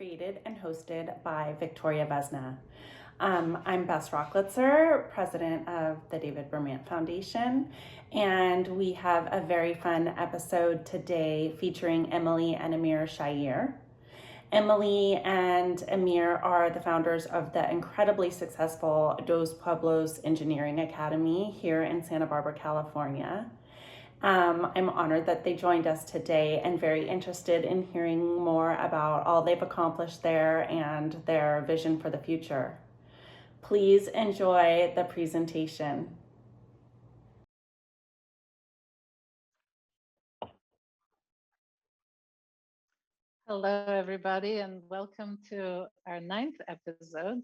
created and hosted by Victoria Vesna. I'm Bess Rocklitzer, president of the David Bermant Foundation, and we have a very fun episode today featuring Emily and Amir Shaeer. Emily and Amir are the founders of the incredibly successful Dos Pueblos Engineering Academy here in Santa Barbara, California. I'm honored that they joined us today and very interested in hearing more about all they've accomplished there and their vision for the future. Please enjoy the presentation. Hello, everybody, and welcome to our 9th episode.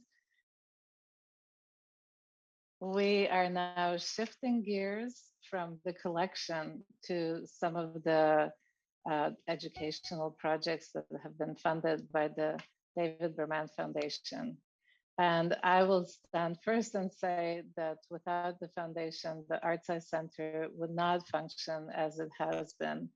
We are now shifting gears from the collection to some of the educational projects that have been funded by the David Bermant Foundation. And I will stand first and say that without the foundation, the Arts Eye Center would not function as it has been.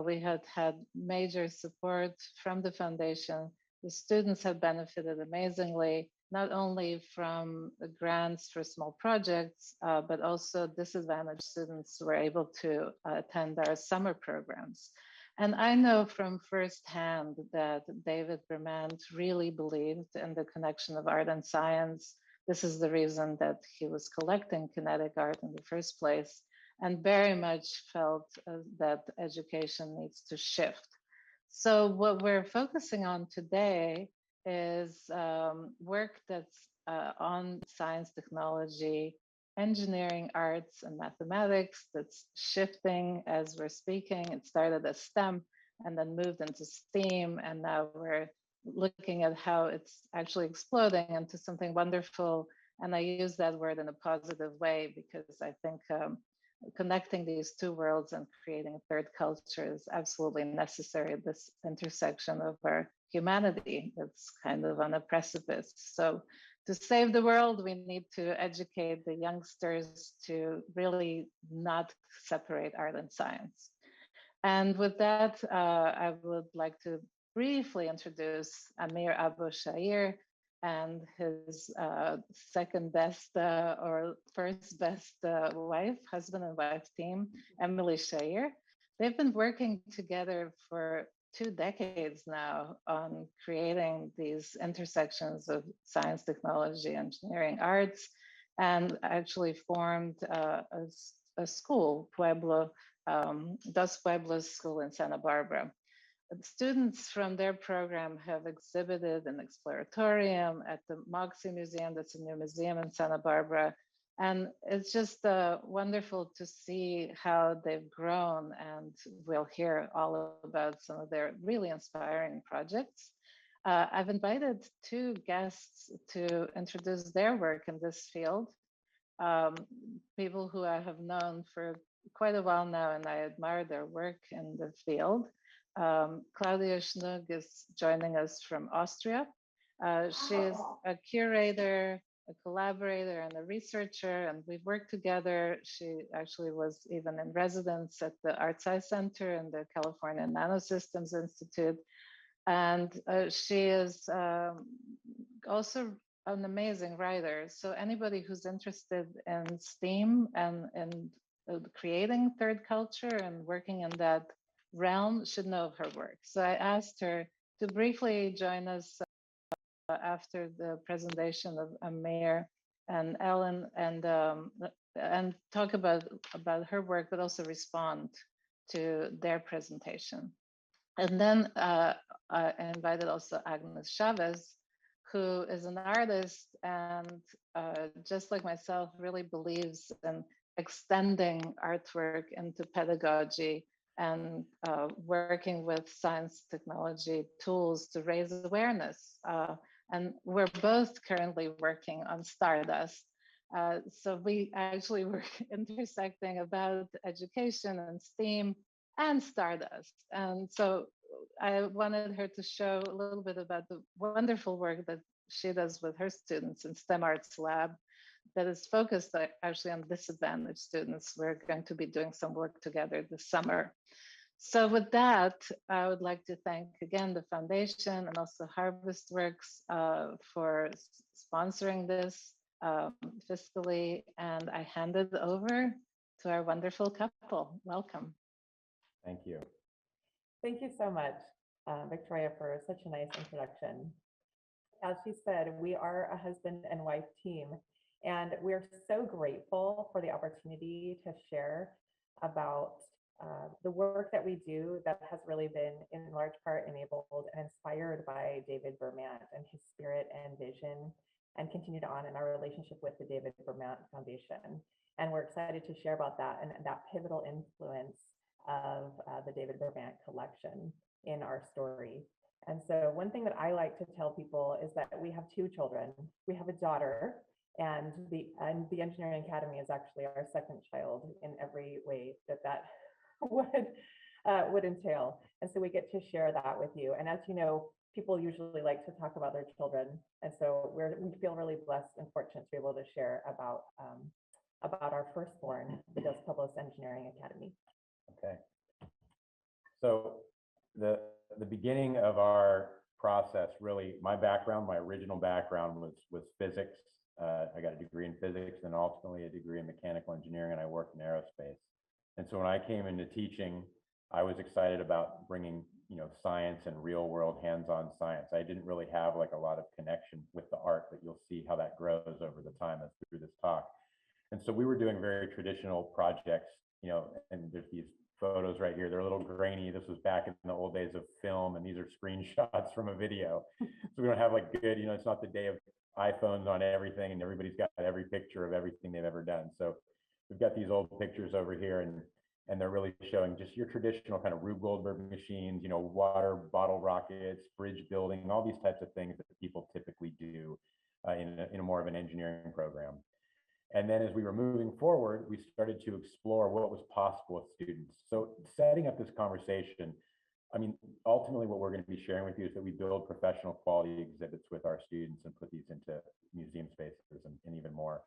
We had major support from the foundation. The students have benefited amazingly, not only from the grants for small projects, but also disadvantaged students were able to attend our summer programs. And I know from firsthand that David Bermant really believed in the connection of art and science. This is the reason that he was collecting kinetic art in the first place, and very much felt that education needs to shift. So what we're focusing on today is work that's on science, technology, engineering, arts, and mathematics that's shifting as we're speaking. It started as STEM and then moved into STEAM, and now we're looking at how it's actually exploding into something wonderful. And I use that word in a positive way because I think connecting these two worlds and creating a third culture is absolutely necessary, this intersection of our humanity that's kind of on a precipice. So to save the world, we need to educate the youngsters to really not separate art and science. And with that, I would like to briefly introduce Amir Abo Shaeer and his second best or first best husband and wife team, Emily Shaeer. They've been working together for 2 decades now on creating these intersections of science, technology, engineering, arts, and actually formed a school, Dos Pueblos School in Santa Barbara. Students from their program have exhibited in Exploratorium at the Moxie Museum. That's a new museum in Santa Barbara. And it's just wonderful to see how they've grown, and we'll hear all about some of their really inspiring projects. I've invited 2 guests to introduce their work in this field, people who I have known for quite a while now, and I admire their work in the field. CLAUDIA SCHNUGG is joining us from Austria. She's a curator, a collaborator, and a researcher, and we've worked together. She actually was even in residence at the Arts Eye Center and the California Nanosystems Institute. And she is also an amazing writer. So anybody who's interested in STEAM and creating third culture and working in that realm should know of her work. So I asked her to briefly join us after the presentation of Amir and Ellen, and talk about her work, but also respond to their presentation. And then I invited also AGNES CHAVEZ, who is an artist and just like myself, really believes in extending artwork into pedagogy and working with science technology tools to raise awareness. And we're both currently working on Stardust. So we actually were intersecting about education and STEAM and Stardust. And so I wanted her to show a little bit about the wonderful work that she does with her students in STEMarts lab that is focused actually on disadvantaged students. We're going to be doing some work together this summer. So with that, I would like to thank again the foundation and also HarvestWorks for sponsoring this fiscally. And I hand it over to our wonderful couple. Welcome. Thank you. Thank you so much, Victoria, for such a nice introduction. As she said, we are a husband and wife team, and we're so grateful for the opportunity to share about the work that we do that has really been in large part enabled and inspired by David Bermant and his spirit and vision, and continued on in our relationship with the David Bermant Foundation. And we're excited to share about that and that pivotal influence of the David Bermant collection in our story. And so one thing that I like to tell people is that we have two children. We have a daughter, and the Engineering Academy is actually our second child in every way that would entail. And so we get to share that with you. And as you know, people usually like to talk about their children. And so we feel really blessed and fortunate to be able to share about our firstborn, the Dos Pueblos Engineering Academy. Okay. So the beginning of our process, really, my background, my original background was physics. I got a degree in physics and ultimately a degree in mechanical engineering, and I worked in aerospace. And so when I came into teaching, I was excited about bringing, science and real world hands-on science. I didn't really have like a lot of connection with the art, but you'll see how that grows over the time as through this talk. And so we were doing very traditional projects, and there's these photos right here. They're a little grainy. This was back in the old days of film, and these are screenshots from a video. So we don't have like good, it's not the day of iPhones on everything, and everybody's got every picture of everything they've ever done. So we've got these old pictures over here, and they're really showing just your traditional kind of Rube Goldberg machines, water bottle rockets, bridge building, all these types of things that people typically do in a more of an engineering program. And then as we were moving forward, we started to explore what was possible with students. So setting up this conversation, ultimately what we're going to be sharing with you is that we build professional quality exhibits with our students and put these into museum spaces and even more.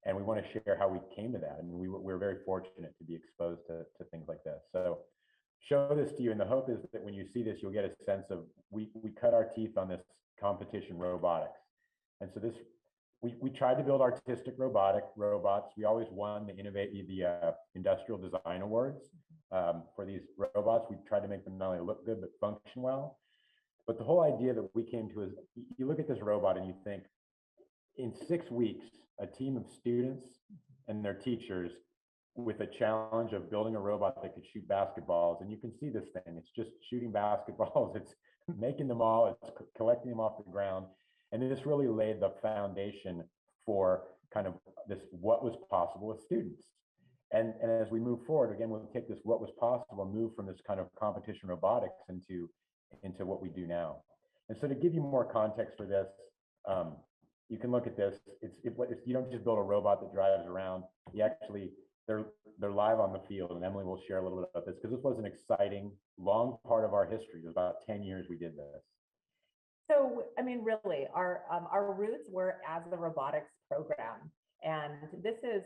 And we want to share how we came to that. And we're very fortunate to be exposed to things like this. So show this to you. And the hope is that when you see this, you'll get a sense of, we cut our teeth on this competition robotics. And so we tried to build artistic robots. We always won the Industrial Design Awards for these robots. We tried to make them not only look good, but function well. But the whole idea that we came to is, you look at this robot and you think, in 6 weeks, a team of students and their teachers with a challenge of building a robot that could shoot basketballs. And you can see this thing, it's just shooting basketballs. It's making them all, it's collecting them off the ground. And this really laid the foundation for kind of this, what was possible with students. And as we move forward, again, we'll take this, what was possible, and move from this kind of competition robotics into what we do now. And so to give you more context for this, you can look at this. You don't just build a robot that drives around. You actually, they're live on the field, and Emily will share a little bit about this because this was an exciting, long part of our history. It was about 10 years we did this. So, really, our roots were as the robotics program. And this is,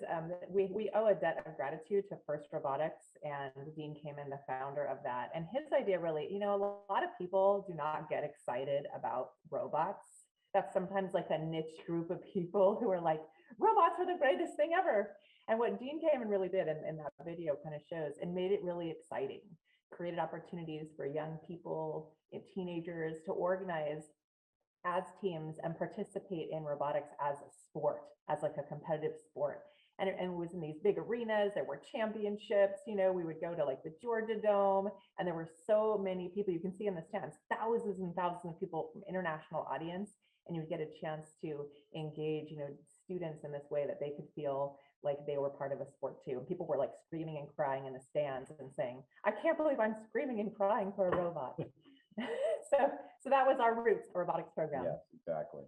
we owe a debt of gratitude to First Robotics, and Dean Kamen, the founder of that. And his idea really, a lot of people do not get excited about robots. That's sometimes like a niche group of people who are like, robots are the greatest thing ever. And what Dean Kamen really did in that video kind of shows, and made it really exciting, created opportunities for young people, teenagers to organize as teams and participate in robotics as a sport, as like a competitive sport. And it was in these big arenas. There were championships. We would go to like the Georgia Dome, and there were so many people. You can see in the stands, thousands and thousands of people from international audience, and you would get a chance to engage, students in this way that they could feel like they were part of a sport too. And people were like screaming and crying in the stands and saying, "I can't believe I'm screaming and crying for a robot." So that was our roots, the robotics program. Yes, exactly.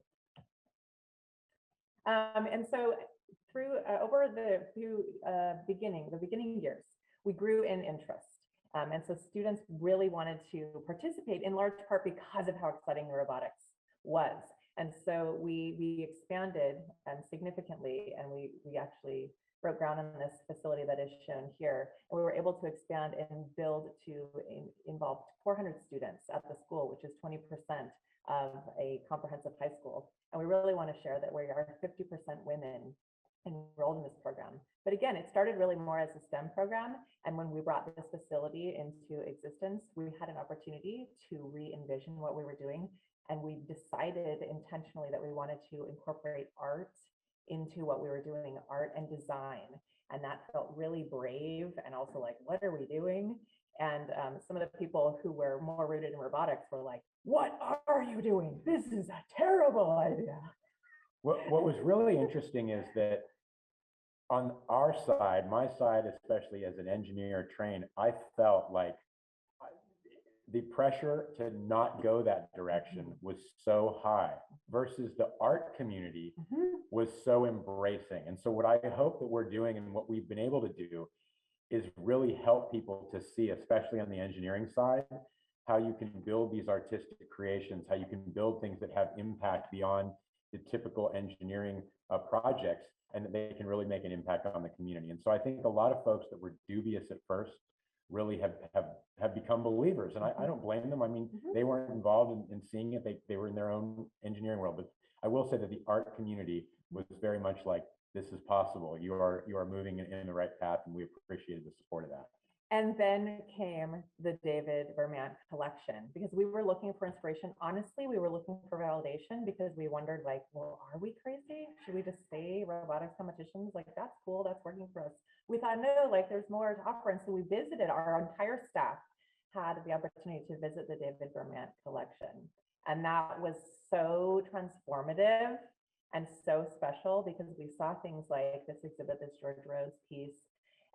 And so through over the beginning years, we grew in interest. And so students really wanted to participate, in large part because of how exciting the robotics was. And so we expanded significantly, and we actually broke ground on this facility that is shown here. And we were able to expand and build to involve 400 students at the school, which is 20% of a comprehensive high school. And we really want to share that we are 50% women enrolled in this program. But again, it started really more as a STEM program. And when we brought this facility into existence, we had an opportunity to re-envision what we were doing. And we decided intentionally that we wanted to incorporate art into what we were doing, art and design. And that felt really brave and also like, what are we doing? And some of the people who were more rooted in robotics were like, what are you doing? This is a terrible idea. What was really interesting is that on our side, my side, especially as an engineer trained, I felt like the pressure to not go that direction was so high versus the art community was so embracing. And so what I hope that we're doing and what we've been able to do is really help people to see, especially on the engineering side, how you can build these artistic creations, how you can build things that have impact beyond the typical engineering projects, and that they can really make an impact on the community. And so I think a lot of folks that were dubious at first really have become believers, and I don't blame them. I mean, they weren't involved in seeing it. They were in their own engineering world. But I will say that the art community was very much like, this is possible. You are moving in the right path, and we appreciated the support of that. And then came the David Bermant collection, because we were looking for inspiration. Honestly, we were looking for validation because we wondered, like, well, are we crazy? Should we just stay robotics competitions? Like, that's cool, that's working for us. We thought, no, like, there's more to offer. And so we visited, our entire staff had the opportunity to visit the David Bermant collection. And that was so transformative and so special, because we saw things like this exhibit, this George Rose piece.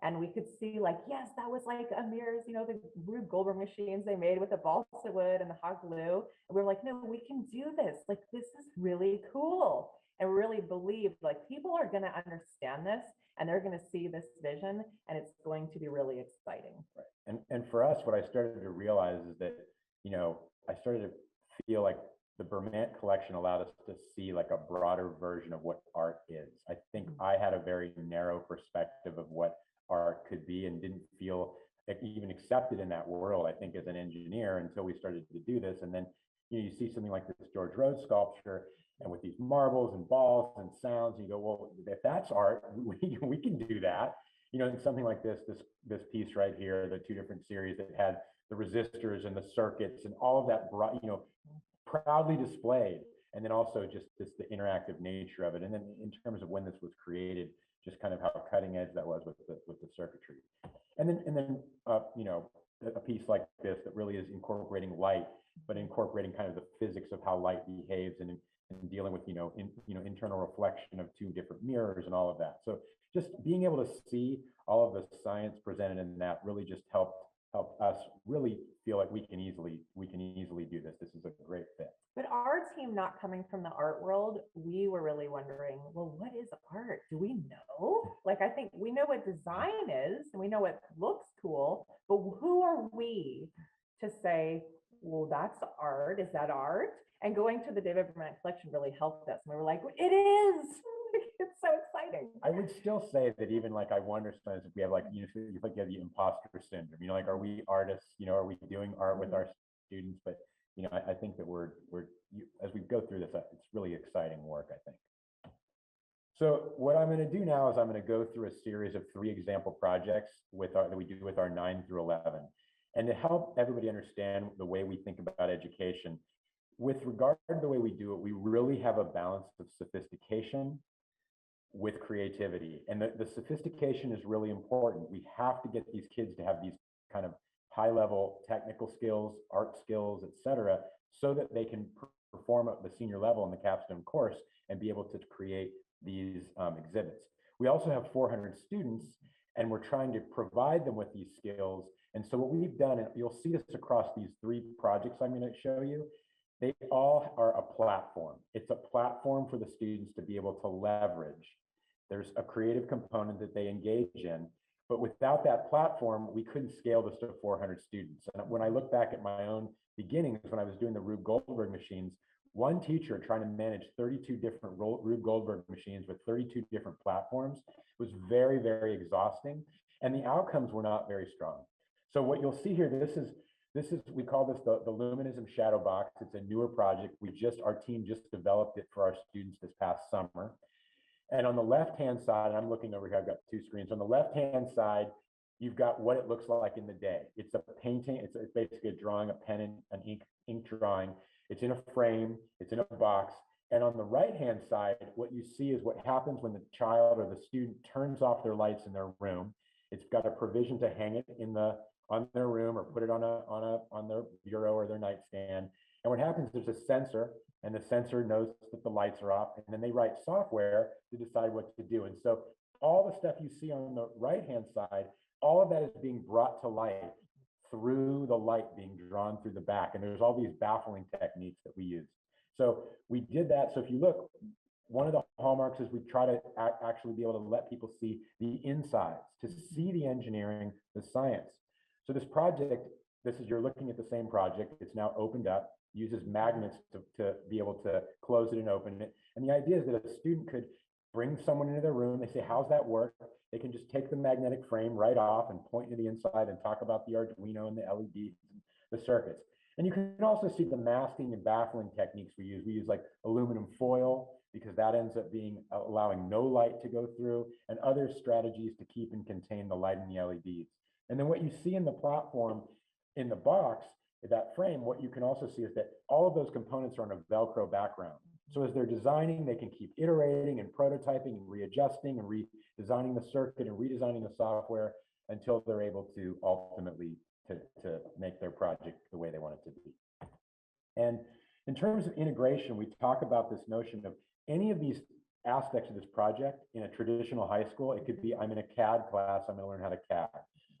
And we could see, like, yes, that was like Amir's, you know, the Rube Goldberg machines they made with the balsa wood and the hot glue. And we were like, no, we can do this. Like, this is really cool. And really believed, like, people are going to understand this, and they're going to see this vision, and it's going to be really exciting. Right. And for us, what I started to realize is that, you know, I started to feel like the Bermant collection allowed us to see like a broader version of what art is. I think I had a very narrow perspective of what art could be, and didn't feel even accepted in that world, I think, as an engineer, until we started to do this. And then, you know, you see something like this George Rose sculpture, and with these marbles and balls and sounds, you go, well, if that's art, we can do that. You know, and something like this piece right here, the two different series that had the resistors and the circuits and all of that, you know, proudly displayed. And then also just the interactive nature of it. And then in terms of when this was created, just kind of how cutting edge that was with the circuitry. And then you know, a piece like this that really is incorporating light, but incorporating kind of the physics of how light behaves, and dealing with, you know, internal reflection of two different mirrors and all of that. So just being able to see all of the science presented in that really just helped us really feel like we can easily do this. This is a great fit. But our team, not coming from the art world, we were really wondering, well, what is art? Do we know? Like, I think we know what design is, and we know what looks cool, but who are we to say, well, that's art, is that art? And going to the David Bermant collection really helped us. And we were like, it is. It's so exciting. I would still say that even like, I wonder sometimes if we have like, you know, like you have the imposter syndrome, you know, like, are we artists, you know, are we doing art with our students? But, you know, I think that as we go through this, it's really exciting work, I think. So what I'm going to do now is I'm going to go through a series of 3 example projects that we do with our 9 through 11. And to help everybody understand the way we think about education, with regard to the way we do it, we really have a balance of sophistication with creativity. And the sophistication is really important. We have to get these kids to have these kind of high-level technical skills, art skills, etc., so that they can perform at the senior level in the capstone course and be able to create these exhibits. We also have 400 students, and we're trying to provide them with these skills. And so what we've done, and you'll see this across these 3 projects I'm going to show you, they all are a platform. It's a platform for the students to be able to leverage. There's a creative component that they engage in, but without that platform, we couldn't scale this to 400 students. And when I look back at my own beginnings, when I was doing the Rube Goldberg machines, one teacher trying to manage 32 different Rube Goldberg machines with 32 different platforms was very, very exhausting, and the outcomes were not very strong. So what you'll see here, this is we call this the Luminism Shadow Box. It's a newer project. Our team just developed it for our students this past summer. And on the left-hand side, and I'm looking over here, I've got two screens. On the left-hand side, you've got what it looks like in the day. It's a painting, it's basically a drawing, a pen and an ink drawing. It's in a frame, it's in a box. And on the right-hand side, what you see is what happens when the child or the student turns off their lights in their room. It's got a provision to hang it on their room or put it on their bureau or their nightstand. And what happens, there's a sensor, and the sensor knows that the lights are off, and then they write software to decide what to do. And so all the stuff you see on the right-hand side, all of that is being brought to light through the light being drawn through the back. And there's all these baffling techniques that we use. So we did that. So if you look, one of the hallmarks is we try to actually be able to let people see the insides, to see the engineering, the science. So this project, you're looking at the same project. It's now opened up, uses magnets to be able to close it and open it. And the idea is that a student could bring someone into their room. They say, how's that work? They can just take the magnetic frame right off and point to the inside and talk about the Arduino and the LEDs and the circuits. And you can also see the masking and baffling techniques we use. We use like aluminum foil because that ends up allowing no light to go through, and other strategies to keep and contain the light in the LEDs. And then what you see in the platform, in the box, that frame, what you can also see is that all of those components are on a Velcro background. So as they're designing, they can keep iterating and prototyping and readjusting and redesigning the circuit and redesigning the software until they're able to ultimately to make their project the way they want it to be. And in terms of integration, we talk about this notion of any of these aspects of this project in a traditional high school. It could be, I'm in a CAD class, I'm going to learn how to CAD.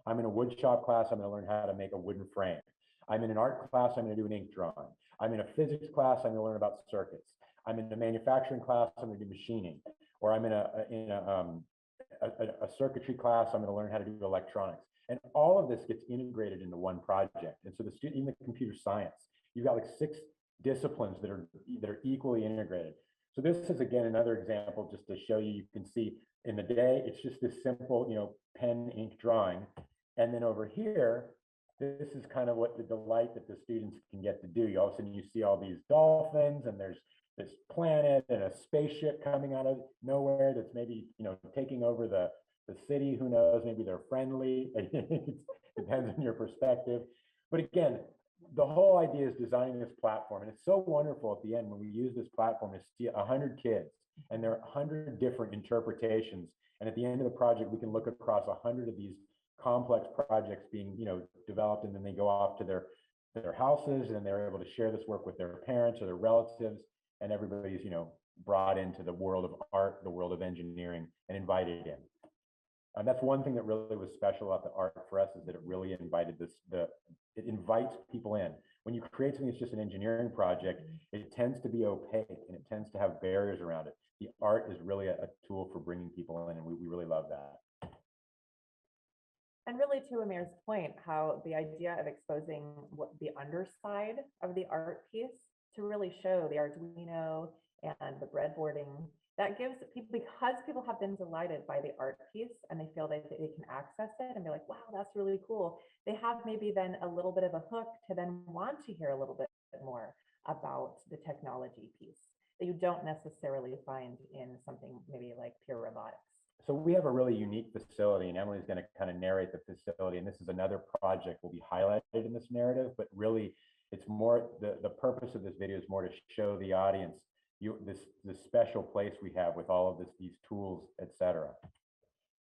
I'm in a wood shop class, I'm going to learn how to make a wooden frame. I'm in an art class, I'm going to do an ink drawing. I'm in a physics class, I'm going to learn about circuits. I'm in a manufacturing class, I'm going to do machining. Or I'm in a circuitry class, I'm going to learn how to do electronics. And all of this gets integrated into one project. And so the student, even the computer science, you've got like 6 disciplines that are equally integrated. So this is, again, another example just to show you can see in the day, it's just this simple, pen, ink drawing. And then over here, this is kind of what the delight that the students can get to do. All of a sudden you see all these dolphins, and there's this planet and a spaceship coming out of nowhere that's maybe, taking over the city. Who knows? Maybe they're friendly. It depends on your perspective. But again, the whole idea is designing this platform. And it's so wonderful at the end when we use this platform to see 100 kids, and there are 100 different interpretations. And at the end of the project, we can look across 100 of these complex projects being, developed, and then they go off to their houses, and they're able to share this work with their parents or their relatives, and everybody's, brought into the world of art, the world of engineering, and invited in. And that's one thing that really was special about the art for us, is that it really invited it invites people in. When you create something that's just an engineering project, it tends to be opaque and it tends to have barriers around it. The art is really a tool for bringing people in, and we really love that. And really, to Amir's point, how the idea of exposing the underside of the art piece to really show the Arduino and the breadboarding, that gives people, because people have been delighted by the art piece and they feel that they can access it and be like, wow, that's really cool. They have maybe then a little bit of a hook to then want to hear a little bit more about the technology piece that you don't necessarily find in something maybe like pure robotics. So we have a really unique facility, and Emily's going to kind of narrate the facility. And this is another project will be highlighted in this narrative, but really it's more, the purpose of this video is more to show the audience this special place we have with all of these tools, etc.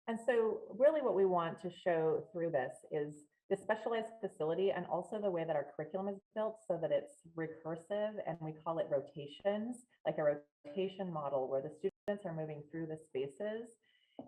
And so really what we want to show through this is the specialized facility, and also the way that our curriculum is built so that it's recursive, and we call it rotations, like a rotation model where the students are moving through the spaces,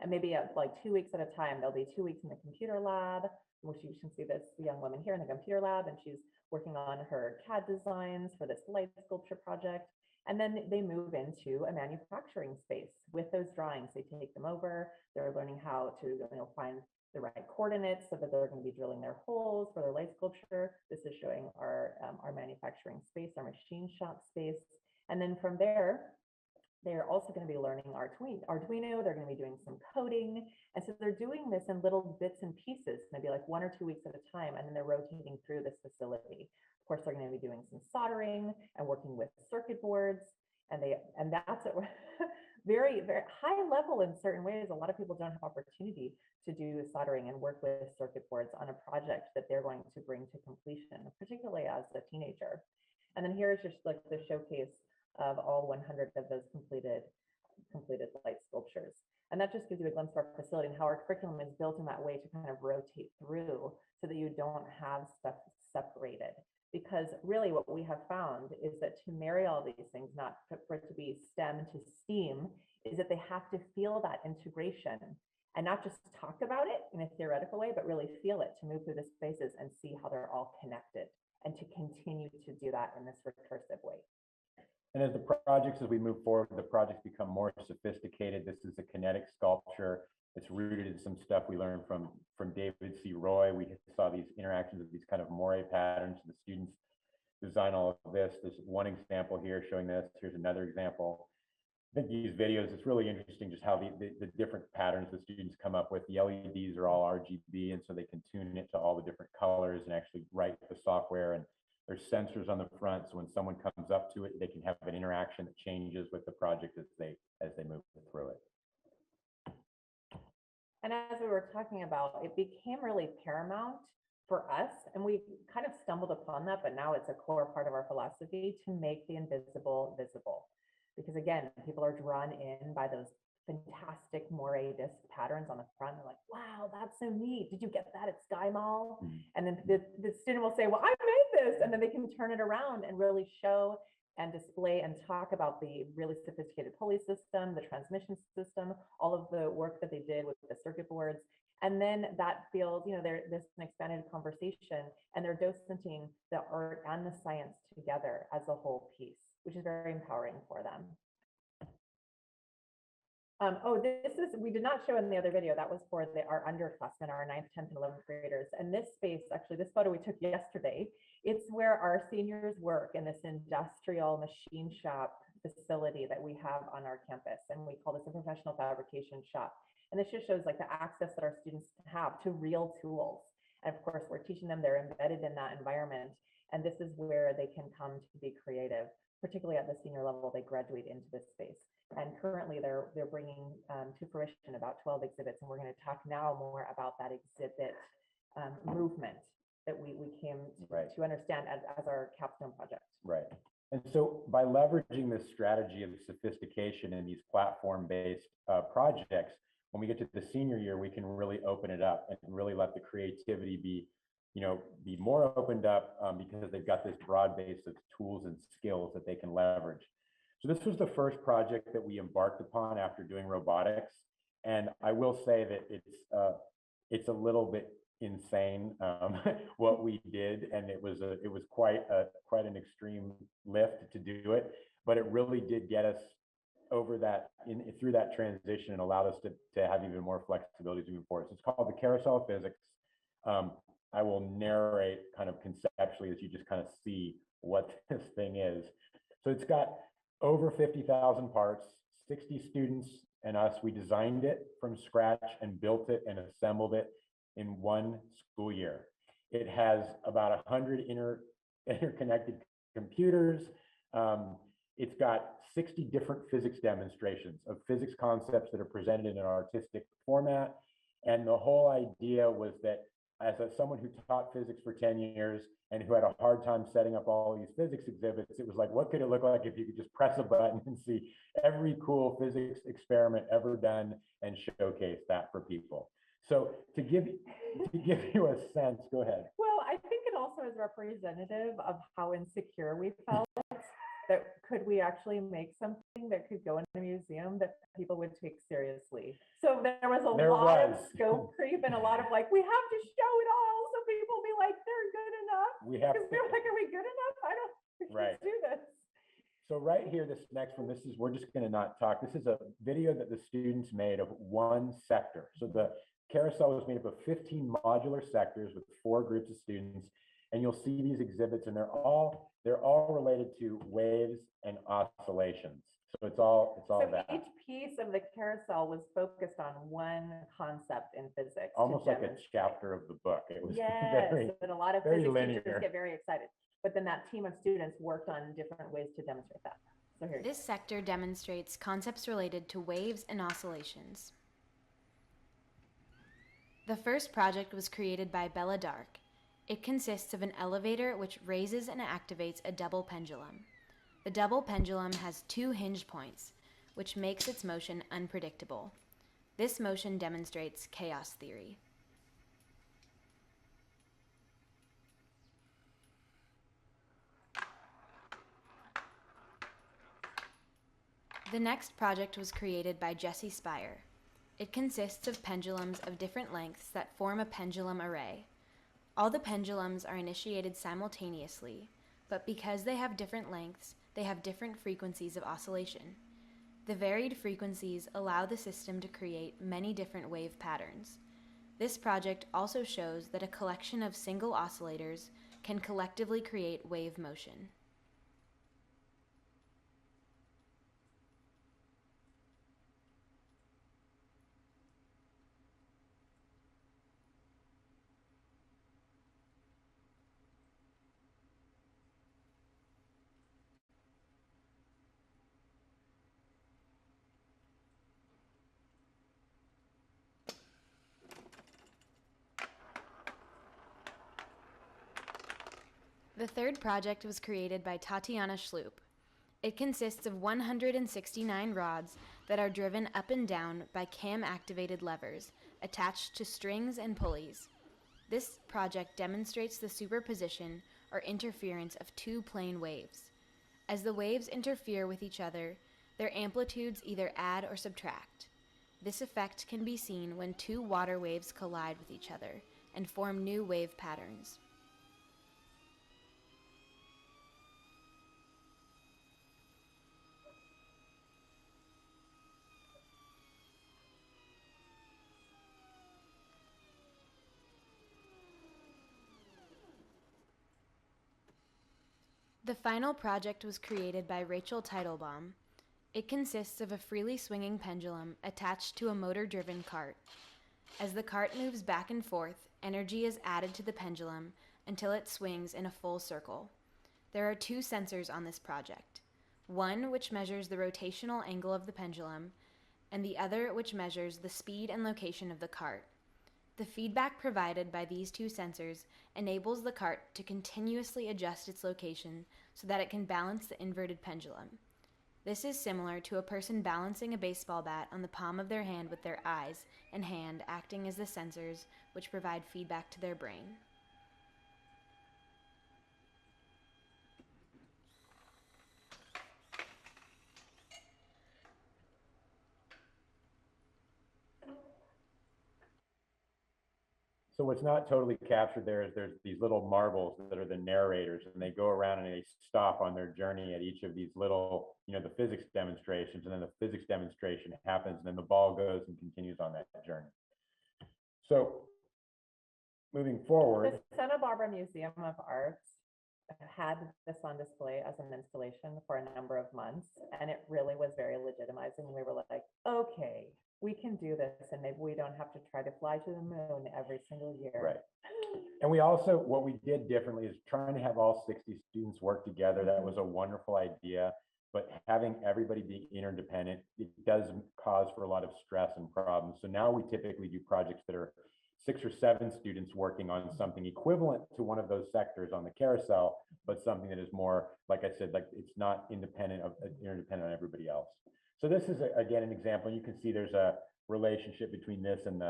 and maybe at like 2 weeks at a time. There'll be 2 weeks in the computer lab, which you can see this young woman here in the computer lab, and she's working on her CAD designs for this light sculpture project. And then they move into a manufacturing space with those drawings. They take them over. They're learning how to find right coordinates so that they're going to be drilling their holes for their light sculpture. This is showing our manufacturing space, our machine shop space. And then from there, they're also going to be learning Arduino. They're going to be doing some coding. And so they're doing this in little bits and pieces, maybe like 1 or 2 weeks at a time. And then they're rotating through this facility. Of course, they're going to be doing some soldering and working with circuit boards. And that's a very, very high level in certain ways. A lot of people don't have opportunity to do soldering and work with circuit boards on a project that they're going to bring to completion, particularly as a teenager. And then here's just like the showcase of all 100 of those completed light sculptures. And that just gives you a glimpse of our facility and how our curriculum is built in that way to kind of rotate through so that you don't have stuff separated. Because really what we have found is that to marry all these things, not for it to be STEM to STEAM, is that they have to feel that integration and not just talk about it in a theoretical way, but really feel it, to move through the spaces and see how they're all connected, and to continue to do that in this recursive way. And as as we move forward, the projects become more sophisticated. This is a kinetic sculpture. It's rooted in some stuff we learned from David C. Roy. We saw these interactions of these kind of moire patterns. The students design all of this. There's one example here showing this. Here's another example. I think these videos, it's really interesting just how the different patterns the students come up with. The LEDs are all RGB, and so they can tune it to all the different colors and actually write the software. And there's sensors on the front, so when someone comes up to it, they can have an interaction that changes with the project as they move through it. And as we were talking about, it became really paramount for us, and we kind of stumbled upon that, but now it's a core part of our philosophy, to make the invisible visible. Because again, people are drawn in by those fantastic moire disc patterns on the front. They're like, wow, that's so neat. Did you get that at Sky Mall? And then the student will say, well, I made this. And then they can turn it around and really show and display and talk about the really sophisticated pulley system, the transmission system, all of the work that they did with the circuit boards. And then that feels, there's an expanded conversation, and they're docenting the art and the science together as a whole piece, which is very empowering for them. We did not show in the other video, that was for our underclassmen, our 9th, 10th, and 11th graders. And this space, actually, this photo we took yesterday, it's where our seniors work in this industrial machine shop facility that we have on our campus. And we call this a professional fabrication shop. And this just shows like the access that our students have to real tools. And of course, we're teaching them, they're embedded in that environment. And this is where they can come to be creative, particularly at the senior level. They graduate into this space. And currently they're bringing to fruition about 12 exhibits. And we're going to talk now more about that exhibit movement that we came to understand as our capstone project. Right. And so by leveraging this strategy of sophistication in these platform-based projects, when we get to the senior year, we can really open it up and really let the creativity be more opened up because they've got this broad base of tools and skills that they can leverage. So this was the first project that we embarked upon after doing robotics. And I will say that it's a little bit insane what we did, and it was quite an extreme lift to do it, but it really did get us over that through that transition and allowed us to have even more flexibility to move forward. So it's called the Carousel of Physics. I will narrate kind of conceptually as you just kind of see what this thing is. So it's got over 50,000 parts, 60 students and us. We designed it from scratch and built it and assembled it in one school year. It has about 100 interconnected computers. It's got 60 different physics demonstrations of physics concepts that are presented in an artistic format. And the whole idea was that as someone who taught physics for 10 years and who had a hard time setting up all these physics exhibits, it was like, what could it look like if you could just press a button and see every cool physics experiment ever done and showcase that for people? So to give you a sense, go ahead. Well, I think it also is representative of how insecure we felt. That could we actually make something that could go in a museum that people would take seriously? So there was a lot of scope creep and a lot of like, we have to show it all so people be like, they're good enough. Because they're like, are we good enough? We can't do this. So right here, this next one, we're just going to not talk. This is a video that the students made of one sector. So carousel was made up of 15 modular sectors with 4 groups of students, and you'll see these exhibits, and they're all related to waves and oscillations. So it's all So that. each piece of the carousel was focused on one concept in physics. Almost like a chapter of the book. It was yes, very, and a lot of very physics linear. teachers get very excited. But then that team of students worked on different ways to demonstrate that. So here. This sector demonstrates concepts related to waves and oscillations. The first project was created by Bella Dark. It consists of an elevator which raises and activates a double pendulum. The double pendulum has 2 hinge points, which makes its motion unpredictable. This motion demonstrates chaos theory. The next project was created by Jesse Spire. It consists of pendulums of different lengths that form a pendulum array. All the pendulums are initiated simultaneously, but because they have different lengths, they have different frequencies of oscillation. The varied frequencies allow the system to create many different wave patterns. This project also shows that a collection of single oscillators can collectively create wave motion. The third project was created by Tatiana Schloop. It consists of 169 rods that are driven up and down by cam-activated levers attached to strings and pulleys. This project demonstrates the superposition or interference of 2 plane waves. As the waves interfere with each other, their amplitudes either add or subtract. This effect can be seen when 2 water waves collide with each other and form new wave patterns. The final project was created by Rachel Teitelbaum. It consists of a freely swinging pendulum attached to a motor-driven cart. As the cart moves back and forth, energy is added to the pendulum until it swings in a full circle. There are 2 sensors on this project, one which measures the rotational angle of the pendulum, and the other which measures the speed and location of the cart. The feedback provided by these 2 sensors enables the cart to continuously adjust its location so that it can balance the inverted pendulum. This is similar to a person balancing a baseball bat on the palm of their hand with their eyes and hand acting as the sensors which provide feedback to their brain. So what's not totally captured there is there's these little marbles that are the narrators, and they go around and they stop on their journey at each of these little, the physics demonstrations, and then the physics demonstration happens, and then the ball goes and continues on that journey. So moving forward. The Santa Barbara Museum of Arts had this on display as an installation for a number of months, and it really was very legitimizing. We were like, okay, we can do this, and maybe we don't have to try to fly to the moon every single year. Right. And we also, what we did differently is trying to have all 60 students work together. That was a wonderful idea, but having everybody be interdependent, it does cause for a lot of stress and problems. So now we typically do projects that are 6 or 7 students working on something equivalent to one of those sectors on the carousel, but something that is more, like I said, like it's not interdependent on everybody else. So this is, again, an example. You can see there's a relationship between this and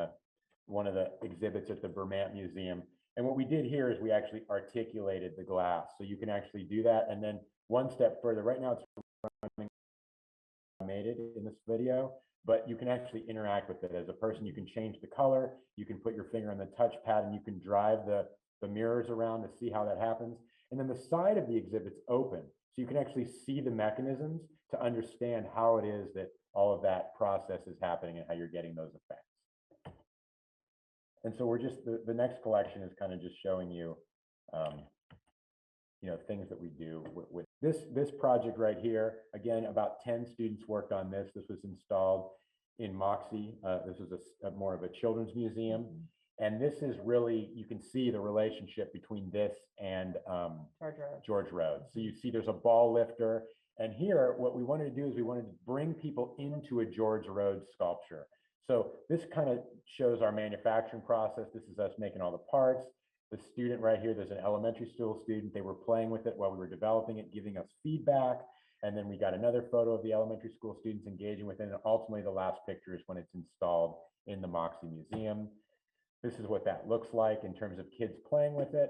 one of the exhibits at the Bermant Museum. And what we did here is we actually articulated the glass. So you can actually do that. And then one step further, right now it's running automated in this video, but you can actually interact with it. As a person, you can change the color, you can put your finger on the touchpad, and you can drive the mirrors around to see how that happens. And then the side of the exhibit's open, so you can actually see the mechanisms to understand how it is that all of that process is happening and how you're getting those effects. And so we're just, the next collection is kind of just showing you, things that we do with this project right here. Again, about 10 students worked on this. This was installed in Moxie. This is more of a children's museum. And this is really, you can see the relationship between this and George Rhodes. So you see there's a ball lifter. And here, what we wanted to do is we wanted to bring people into a George Rhodes sculpture. So this kind of shows our manufacturing process. This is us making all the parts. The student right here, there's an elementary school student. They were playing with it while we were developing it, giving us feedback. And then we got another photo of the elementary school students engaging with it. And ultimately, the last picture is when it's installed in the Moxie Museum. This is what that looks like in terms of kids playing with it.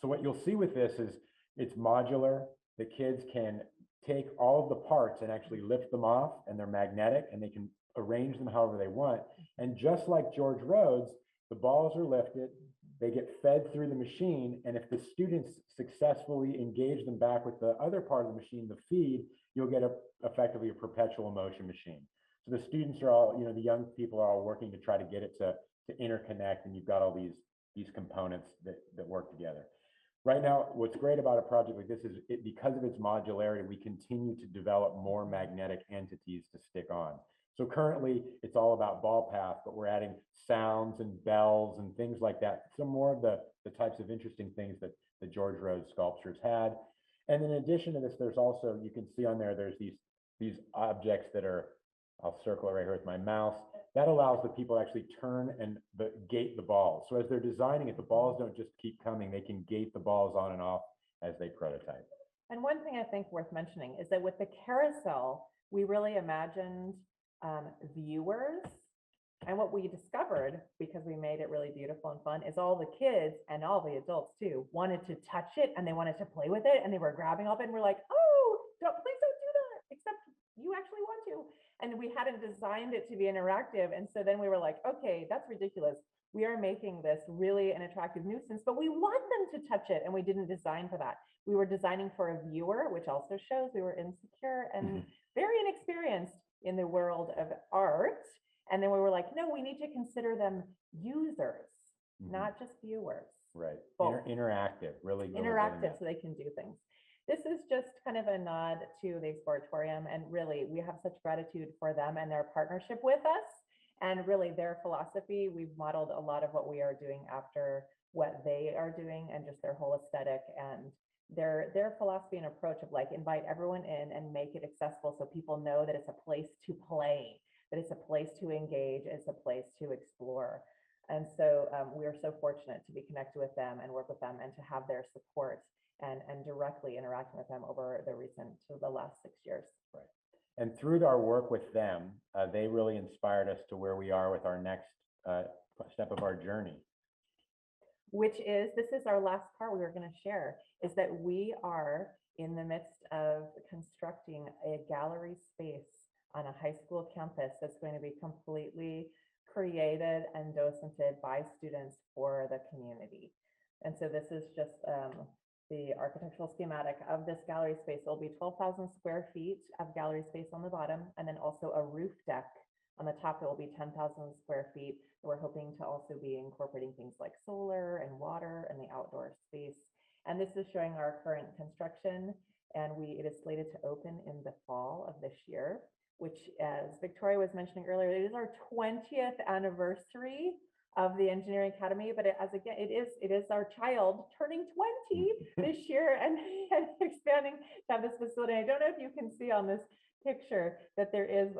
So what you'll see with this is it's modular. The kids can take all of the parts and actually lift them off, and they're magnetic, and they can arrange them however they want. And just like George Rhodes, the balls are lifted, they get fed through the machine, and if the students successfully engage them back with the other part of the machine, the feed, you'll get effectively a perpetual motion machine. So the students are all, the young people are all working to try to get it to interconnect, and you've got all these components that work together. Right now, what's great about a project like this is because of its modularity, we continue to develop more magnetic entities to stick on. So currently, it's all about ball path, but we're adding sounds and bells and things like that. Some more of the types of interesting things that the George Rhodes sculptures had. And in addition to this, there's also, you can see on there, there's these objects that are, I'll circle it right here with my mouse. That allows the people to actually turn and gate the balls. So as they're designing it, the balls don't just keep coming. They can gate the balls on and off as they prototype. And one thing I think worth mentioning is that with the carousel, we really imagined viewers. And what we discovered, because we made it really beautiful and fun, is all the kids and all the adults too wanted to touch it, and they wanted to play with it, and they were grabbing up, and we're like, oh, please don't do that, except you actually want to. And we hadn't designed it to be interactive. And so then we were like, okay, that's ridiculous. We are making this really an attractive nuisance, but we want them to touch it. And we didn't design for that. We were designing for a viewer, which also shows we were insecure and very inexperienced in the world of art. And then we were like, no, we need to consider them users, not just viewers. Right. Interactive, really so they can do things. This is just kind of a nod to the Exploratorium, and really we have such gratitude for them and their partnership with us, and really their philosophy. We've modeled a lot of what we are doing after what they are doing, and just their whole aesthetic and their philosophy and approach of like invite everyone in and make it accessible so people know that it's a place to play, that it's a place to engage, it's a place to explore. And so we are so fortunate to be connected with them and work with them and to have their support and directly interacting with them over the last 6 years. Right. And through our work with them, they really inspired us to where we are with our next step of our journey. Which is, this is our last part we were going to share, is that we are in the midst of constructing a gallery space on a high school campus that's going to be completely created and docented by students for the community. And so this is just the architectural schematic of this gallery space. There'll be 12,000 square feet of gallery space on the bottom, and then also a roof deck on the top that will be 10,000 square feet. We're hoping to also be incorporating things like solar and water and the outdoor space. And this is showing our current construction, and it is slated to open in the fall of this year, which, as Victoria was mentioning earlier, it is our 20th anniversary of the Engineering Academy, but it is our child turning 20 this year and expanding to have this facility. I don't know if you can see on this picture that there is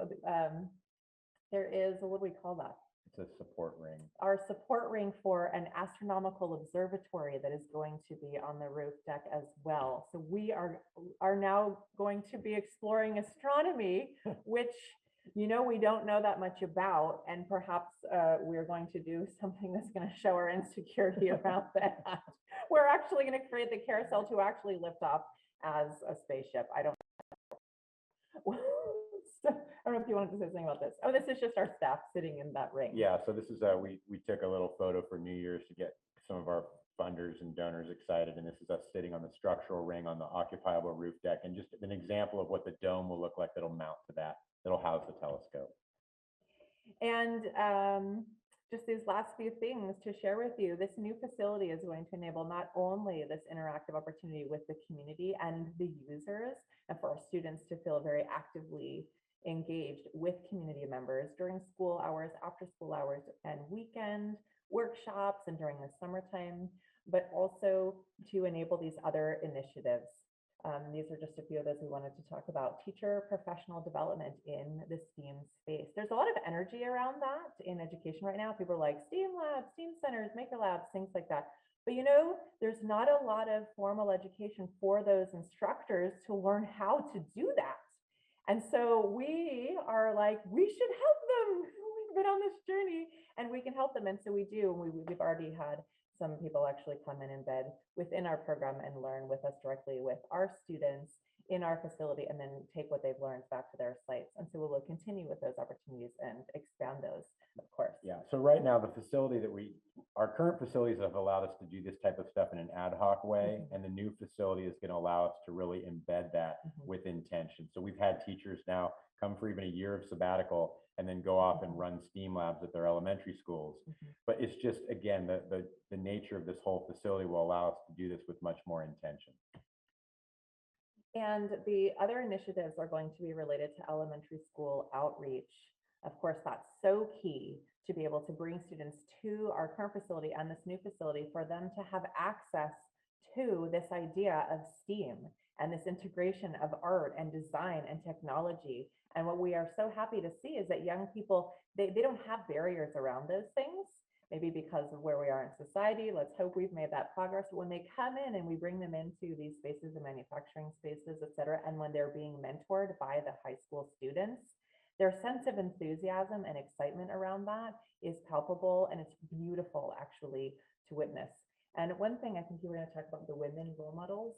what do we call that? It's a support ring. Our support ring for an astronomical observatory that is going to be on the roof deck as well. So we are now going to be exploring astronomy, which we don't know that much about, and perhaps we're going to do something that's going to show our insecurity around that. We're actually going to create the carousel to actually lift off as a spaceship. I don't know if you wanted to say something about this. Oh, this is just our staff sitting in that ring. Yeah, so this is we took a little photo for New Year's to get some of our funders and donors excited, and this is us sitting on the structural ring on the occupiable roof deck, and just an example of what the dome will look like that'll mount to that. That'll house the telescope. And just these last few things to share with you. This new facility is going to enable not only this interactive opportunity with the community and the users, and for our students to feel very actively engaged with community members during school hours, after school hours, and weekend workshops, and during the summertime, but also to enable these other initiatives. These are just a few of those we wanted to talk about. Teacher professional development in the STEAM space. There's a lot of energy around that in education right now. People are like STEAM labs, STEAM centers, maker labs, things like that. But you know, there's not a lot of formal education for those instructors to learn how to do that. And so we are like, we should help them. We've been on this journey and we can help them. And so we do. We've already had some people actually come in and embed within our program and learn with us directly with our students in our facility, and then take what they've learned back to their sites. And so we'll continue with those opportunities and expand those, of course. Yeah, so right now the facility that our current facilities have allowed us to do this type of stuff in an ad hoc way, and the new facility is going to allow us to really embed that with intention. So we've had teachers now come for even a year of sabbatical and then go off and run STEAM labs at their elementary schools. But it's just, again, the nature of this whole facility will allow us to do this with much more intention. And the other initiatives are going to be related to elementary school outreach. Of course, that's so key to be able to bring students to our current facility and this new facility for them to have access to this idea of STEAM and this integration of art and design and technology. And what we are so happy to see is that young people, they don't have barriers around those things, maybe because of where we are in society. Let's hope we've made that progress. But when they come in and we bring them into these spaces and manufacturing spaces, et cetera, and when they're being mentored by the high school students, their sense of enthusiasm and excitement around that is palpable, and it's beautiful actually to witness. And one thing I think you were going to talk about, the women role models.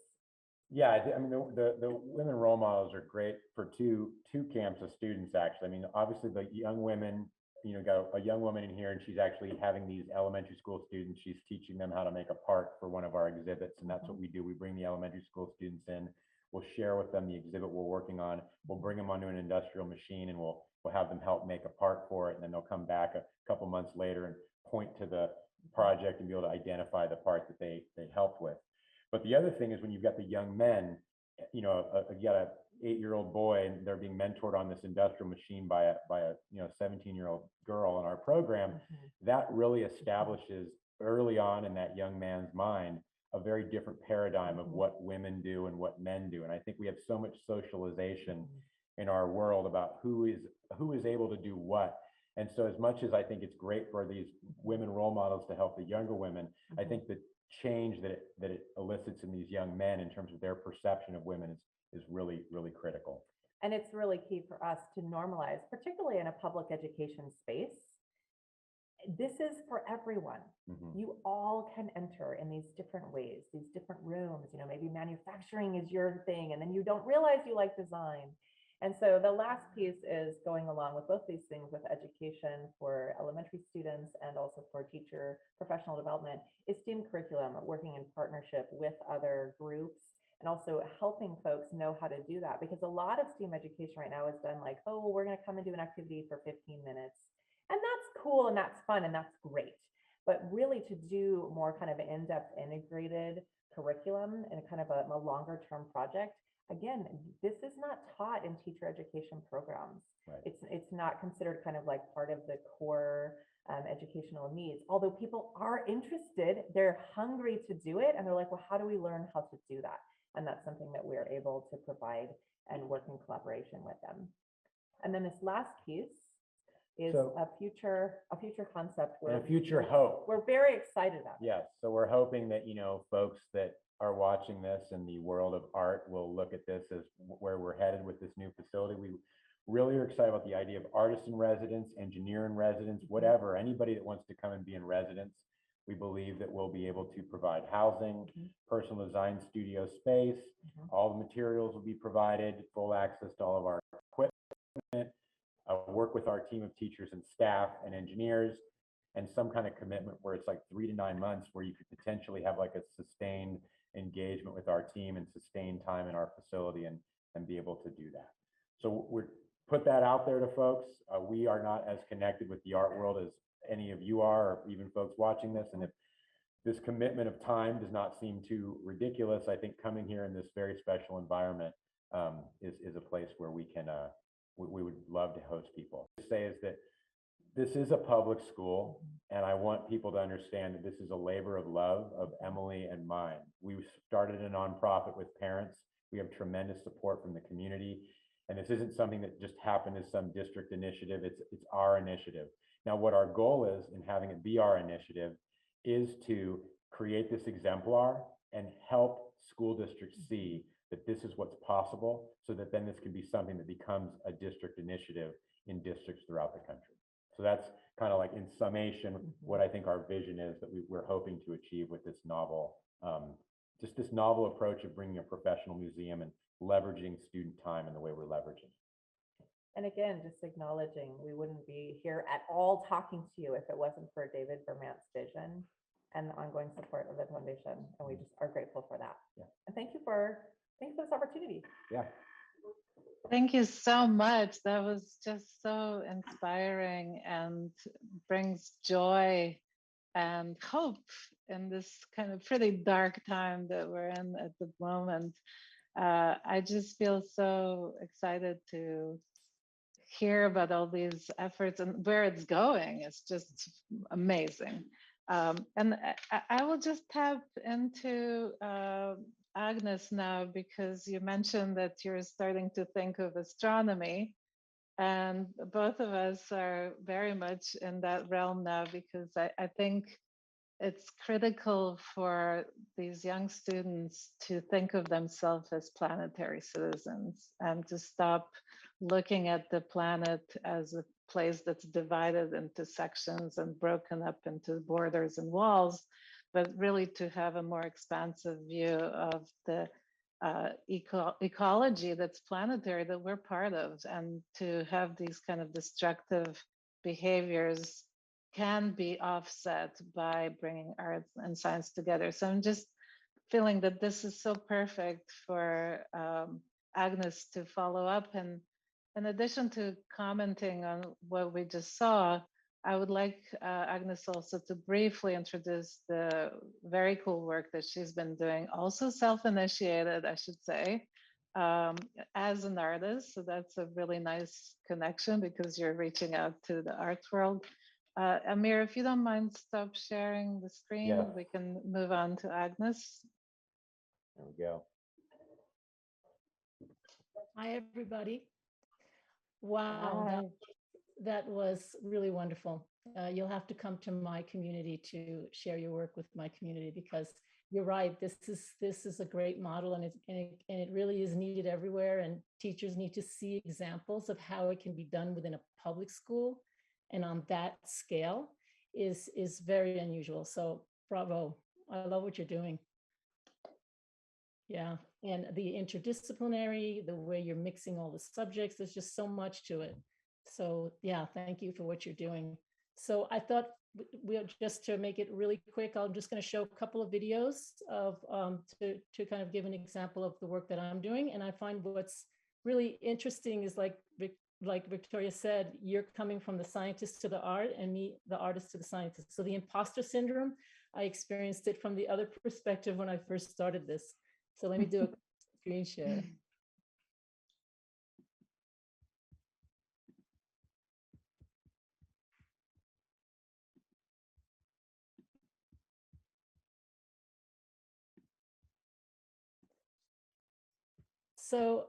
Yeah, I mean, the women role models are great for two camps of students, actually. I mean, obviously the young women, you know, got a young woman in here, and she's actually having these elementary school students. She's teaching them how to make a part for one of our exhibits, and that's what we do. We bring the elementary school students in. We'll share with them the exhibit we're working on. We'll bring them onto an industrial machine, and we'll have them help make a part for it, and then they'll come back a couple months later and point to the project and be able to identify the part that they helped with. But the other thing is, when you've got the young men, you know, you got a 8-year-old boy, and they're being mentored on this industrial machine by a 17-year-old girl in our program. That really establishes early on in that young man's mind a very different paradigm of what women do and what men do. And I think we have so much socialization in our world about who is able to do what. And so as much as I think it's great for these women role models to help the younger women, I think the change that it elicits in these young men in terms of their perception of women is really, really critical. And it's really key for us to normalize, particularly in a public education space. This is for everyone. You all can enter in these different ways, these different rooms. You know, maybe manufacturing is your thing, and then you don't realize you like design. And so the last piece is going along with both these things, with education for elementary students and also for teacher professional development, is STEAM curriculum, working in partnership with other groups, and also helping folks know how to do that. Because a lot of STEAM education right now is done like, oh, we're going to come and do an activity for 15 minutes. And that's cool and that's fun and that's great. But really to do more kind of in-depth integrated curriculum and kind of a longer term project, again, this is not taught in teacher education programs. Right. It's not considered kind of like part of the core educational needs, although people are interested, they're hungry to do it, and they're like, well, how do we learn how to do that? And that's something that we're able to provide and work in collaboration with them. And then this last piece is a future concept. And a future hope. We're very excited about. Yes, so we're hoping that, you know, folks that are watching this in the world of art will look at this as where we're headed with this new facility. We really are excited about the idea of artist in residence, engineer in residence, whatever, anybody that wants to come and be in residence. We believe that we'll be able to provide housing, personal design studio space, all the materials will be provided, full access to all of our equipment, work with our team of teachers and staff and engineers, and some kind of commitment where it's like 3 to 9 months where you could potentially have like a sustained engagement with our team and sustained time in our facility and be able to do that. So we're put that out there to folks. We are not as connected with the art world any of you are, or even folks watching this. And if this commitment of time does not seem too ridiculous, I think coming here in this very special environment is a place where we can, we would love to host people. To say is that this is a public school, and I want people to understand that this is a labor of love of Emily and mine. We started a nonprofit with parents. We have tremendous support from the community, and this isn't something that just happened as some district initiative. It's our initiative. Now, what our goal is in having it be our initiative is to create this exemplar and help school districts see that this is what's possible, so that then this can be something that becomes a district initiative in districts throughout the country. So that's kind of like, in summation, what I think our vision is that we're hoping to achieve with this novel, just this novel approach of bringing a professional museum and leveraging student time in the way we're leveraging. And again, just acknowledging we wouldn't be here at all talking to you if it wasn't for David Bermant's vision and the ongoing support of the foundation. And we just are grateful for that. Yeah. And thank you for this opportunity. Yeah. Thank you so much. That was just so inspiring and brings joy and hope in this kind of pretty dark time that we're in at the moment. I just feel so excited to hear about all these efforts and where it's going. It's just amazing. And I will just tap into Agnes now, because you mentioned that you're starting to think of astronomy, and both of us are very much in that realm now, because I think it's critical for these young students to think of themselves as planetary citizens and to stop looking at the planet as a place that's divided into sections and broken up into borders and walls, but really to have a more expansive view of the ecology that's planetary, that we're part of, and to have these kind of destructive behaviors can be offset by bringing art and science together. So I'm just feeling that this is so perfect for Agnes to follow up. And in addition to commenting on what we just saw, I would like Agnes also to briefly introduce the very cool work that she's been doing, also self-initiated, I should say, as an artist. So that's a really nice connection, because you're reaching out to the art world. Amir, if you don't mind, stop sharing the screen. Yeah. We can move on to Agnes. There we go. Hi, everybody. Wow, that was really wonderful. You'll have to come to my community to share your work with my community, because you're right. This is a great model, and it really is needed everywhere. And teachers need to see examples of how it can be done within a public school, and on that scale is very unusual. So bravo! I love what you're doing. Yeah, and the interdisciplinary, the way you're mixing all the subjects, there's just so much to it. So yeah, thank you for what you're doing. So I thought we'll just, to make it really quick, I'm just going to show a couple of videos of to kind of give an example of the work that I'm doing. And I find what's really interesting is, like Victoria said, you're coming from the scientist to the art, and me, the artist to the scientist. So the imposter syndrome, I experienced it from the other perspective when I first started this. So let me do a screen share. So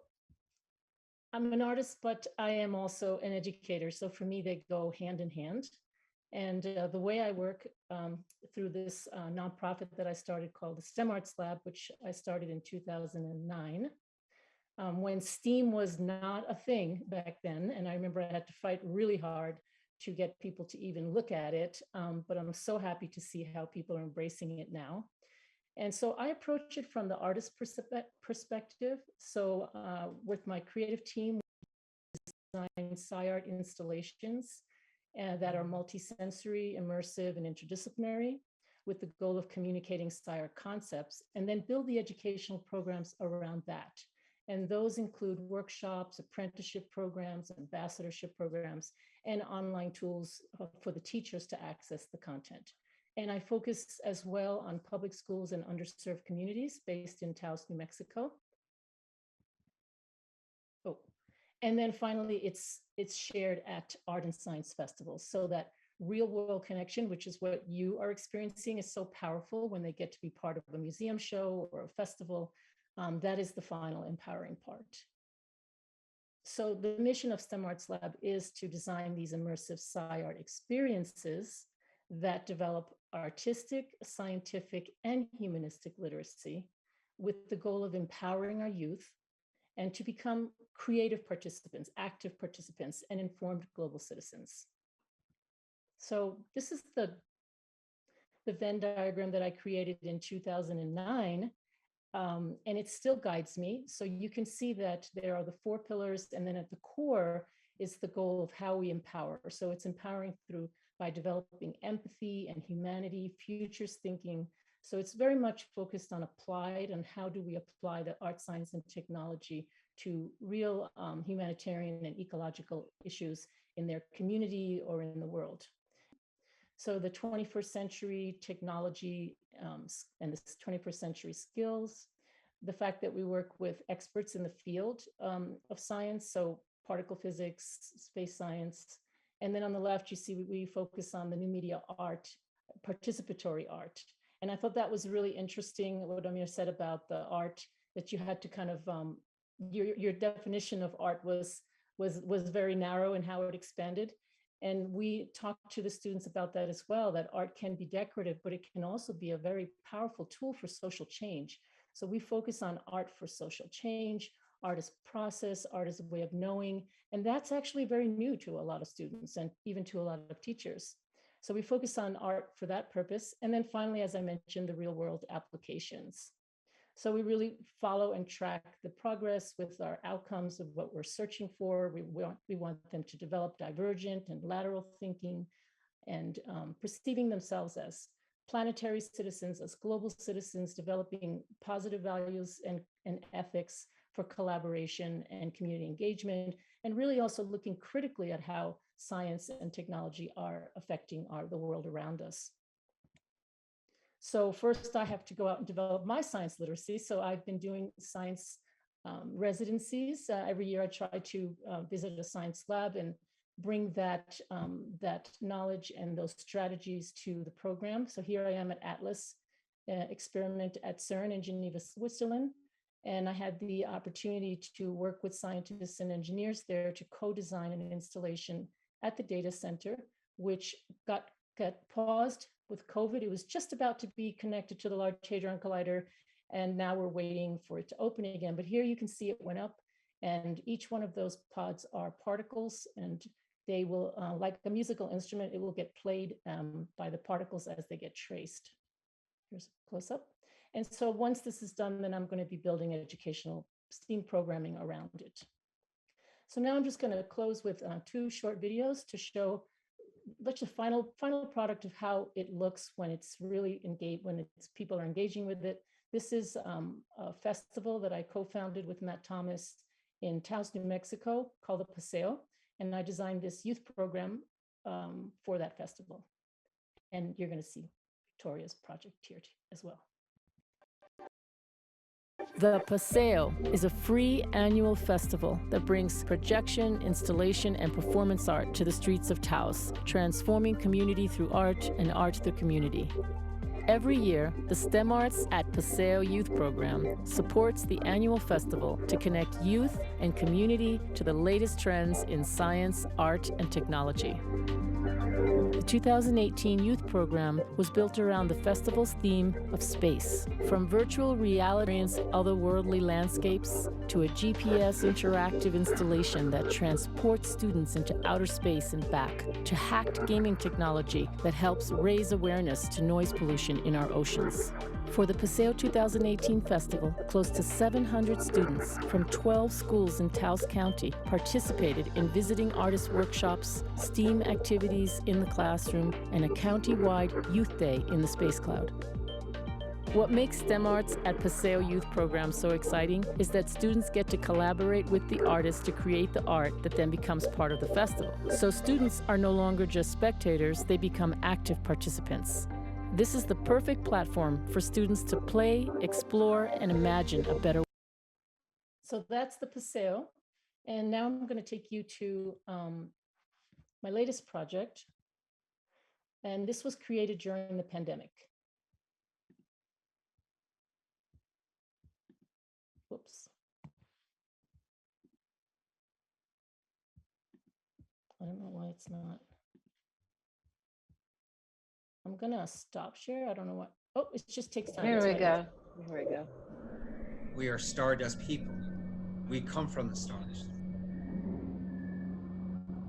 I'm an artist, but I am also an educator. So for me, they go hand in hand. And the way I work through this nonprofit that I started called the STEMarts Lab, which I started in 2009, when STEAM was not a thing back then. And I remember I had to fight really hard to get people to even look at it. But I'm so happy to see how people are embracing it now. And so I approach it from the artist perspective. So with my creative team, we design sci-art installations that are multisensory, immersive, and interdisciplinary, with the goal of communicating sci-art concepts, and then build the educational programs around that. And those include workshops, apprenticeship programs, ambassadorship programs. and online tools for the teachers to access the content. And I focus as well on public schools and underserved communities based in Taos, New Mexico. Oh, and then finally, it's shared at art and science festivals, so that real world connection, which is what you are experiencing, is so powerful when they get to be part of a museum show or a festival. That is the final empowering part. So the mission of STEMarts Lab is to design these immersive sci-art experiences that develop artistic, scientific, and humanistic literacy with the goal of empowering our youth and to become creative participants, active participants, and informed global citizens. So this is the Venn diagram that I created in 2009, and it still guides me. So you can see that there are the 4 pillars, and then at the core is the goal of how we empower. So it's empowering by developing empathy and humanity, futures thinking. So it's very much focused on applied, and how do we apply the art, science, and technology to real humanitarian and ecological issues in their community or in the world. So the 21st century technology and the 21st century skills, the fact that we work with experts in the field of science, so particle physics, space science. And then on the left, you see we focus on the new media art, participatory art. And I thought that was really interesting, what Amir said about the art, that you had to kind of, your definition of art was very narrow in how it expanded. And we talked to the students about that as well, that art can be decorative, but it can also be a very powerful tool for social change. So we focus on art for social change, art as process, art as a way of knowing. And that's actually very new to a lot of students and even to a lot of teachers. So we focus on art for that purpose. And then finally, as I mentioned, the real world applications. So we really follow and track the progress with our outcomes of what we're searching for. We want them to develop divergent and lateral thinking and perceiving themselves as planetary citizens, as global citizens, developing positive values and ethics for collaboration and community engagement, and really also looking critically at how science and technology are affecting the world around us. So first, I have to go out and develop my science literacy. So I've been doing science residencies. Every year I try to visit a science lab and bring that knowledge and those strategies to the program. So here I am at ATLAS experiment at CERN in Geneva, Switzerland. And I had the opportunity to work with scientists and engineers there to co-design an installation at the data center, which got paused with COVID. It was just about to be connected to the Large Hadron Collider, and now we're waiting for it to open again. But here you can see it went up, and each one of those pods are particles, and they will, like a musical instrument, it will get played by the particles as they get traced. Here's a close-up. And so once this is done, then I'm going to be building educational STEAM programming around it. So now I'm just going to close with 2 short videos to show the final product of how it looks when it's really engaged, when people are engaging with it. This is a festival that I co-founded with Matt Thomas in Taos, New Mexico, called the Paseo, and I designed this youth program for that festival. And you're going to see Victoria's project here as well. The Paseo is a free annual festival that brings projection, installation, and performance art to the streets of Taos, transforming community through art and art through community. Every year, the STEMarts at Paseo Youth Program supports the annual festival to connect youth and community to the latest trends in science, art, and technology. The 2018 youth program was built around the festival's theme of space, from virtual reality and otherworldly landscapes to a GPS interactive installation that transports students into outer space and back, to hacked gaming technology that helps raise awareness to noise pollution in our oceans. For the Paseo 2018 festival, close to 700 students from 12 schools in Taos County participated in visiting artist workshops, STEAM activities in the classroom, and a county-wide youth day in the Space Cloud. What makes STEMarts at Paseo Youth Program so exciting is that students get to collaborate with the artists to create the art that then becomes part of the festival. So students are no longer just spectators, they become active participants. This is the perfect platform for students to play, explore, and imagine a better world. So that's the Paseo. And now I'm going to take you to my latest project. And this was created during the pandemic. Whoops. I don't know why it's not. I'm gonna stop share. I don't know what. Oh, it just takes time. Here we go. Here we go. We are Stardust people. We come from the stars.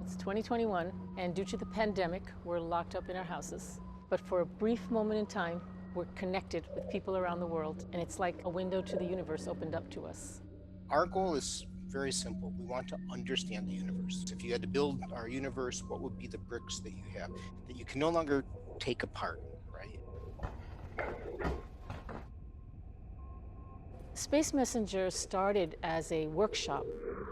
It's 2021, and due to the pandemic, we're locked up in our houses. But for a brief moment in time, we're connected with people around the world, and it's like a window to the universe opened up to us. Our goal is very simple. We want to understand the universe. If you had to build our universe, what would be the bricks that you have that you can no longer take apart, right? Space Messenger started as a workshop.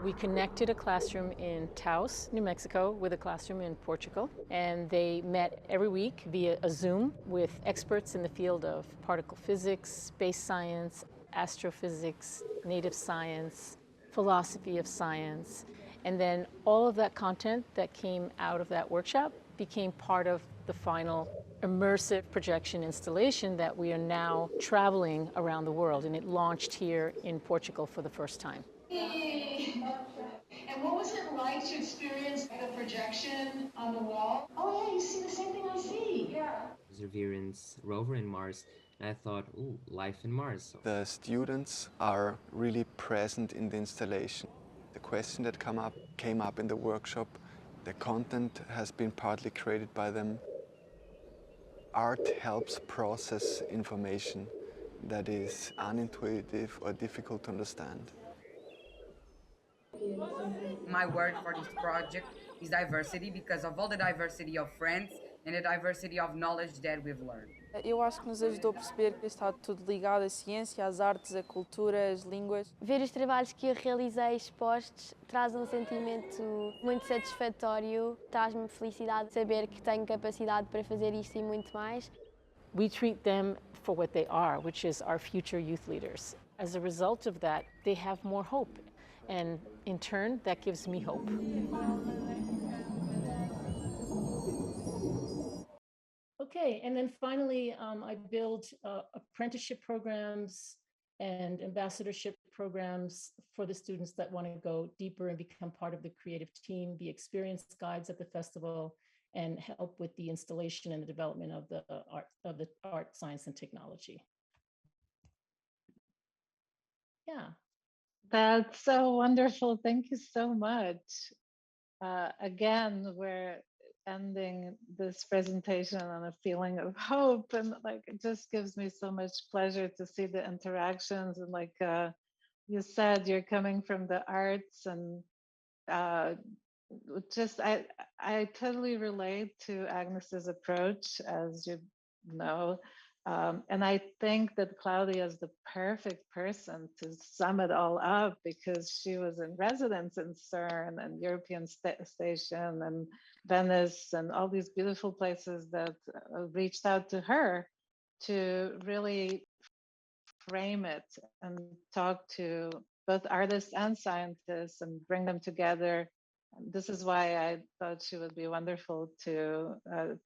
We connected a classroom in Taos, New Mexico, with a classroom in Portugal, and they met every week via a Zoom with experts in the field of particle physics, space science, astrophysics, native science, philosophy of science, and then all of that content that came out of that workshop became part of the final immersive projection installation that we are now traveling around the world, and it launched here in Portugal for the first time. And what was it like to experience the projection on the wall? Oh yeah, you see the same thing I see. Yeah. Perseverance rover in Mars, and I thought, ooh, life in Mars. The students are really present in the installation. The question that came up in the workshop, the content has been partly created by them. Art helps process information that is unintuitive or difficult to understand. My word for this project is diversity, because of all the diversity of friends and the diversity of knowledge that we've learned. Eu acho que nos ajudou a perceber que está tudo ligado à ciência, às artes, à cultura, às línguas. Ver os trabalhos que eu realizei expostos traz um sentimento muito satisfatório, traz-me felicidade de saber que tenho capacidade para fazer isto e muito mais. We treat them for what they are, which is our future youth leaders. As a result of that, they have more hope, and in turn, that gives me hope. Okay, and then finally, I build apprenticeship programs and ambassadorship programs for the students that want to go deeper and become part of the creative team, be experienced guides at the festival, and help with the installation and the development of the art, science, and technology. Yeah. That's so wonderful. Thank you so much. Again, we're ending this presentation on a feeling of hope, and like it just gives me so much pleasure to see the interactions. And like you said, you're coming from the arts, and just I totally relate to Agnes's approach, as you know. And I think that Claudia is the perfect person to sum it all up, because she was in residence in CERN and European Station and Venice and all these beautiful places that reached out to her to really frame it and talk to both artists and scientists and bring them together. This is why I thought she would be wonderful to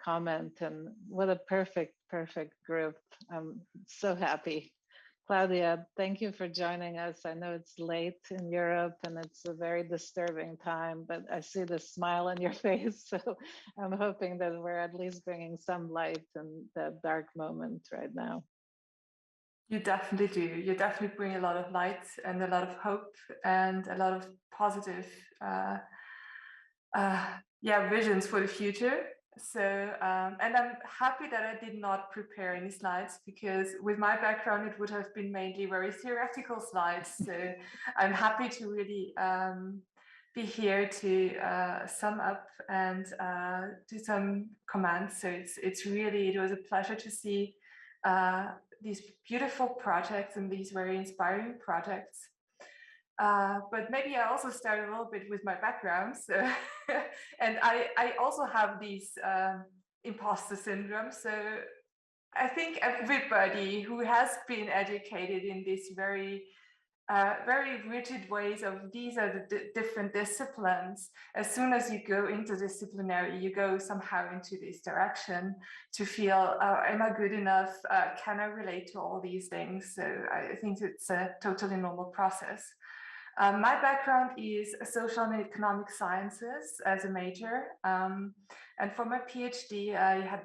comment, and what a perfect group. I'm so happy. Claudia, thank you for joining us. I know it's late in Europe and it's a very disturbing time, but I see the smile on your face, so I'm hoping that we're at least bringing some light in that dark moment right now. You definitely do. You definitely bring a lot of light and a lot of hope and a lot of positive visions for the future. So, and I'm happy that I did not prepare any slides, because with my background, it would have been mainly very theoretical slides. So I'm happy to really be here to sum up and do some comments. So it was a pleasure to see these beautiful projects and these very inspiring projects. But maybe I also start a little bit with my background. So and I also have these imposter syndrome. So I think everybody who has been educated in this very rigid ways of these are the different disciplines. As soon as you go interdisciplinary, you go somehow into this direction to feel, am I good enough? Can I relate to all these things? So I think it's a totally normal process. My background is social and economic sciences as a major. And for my PhD, I had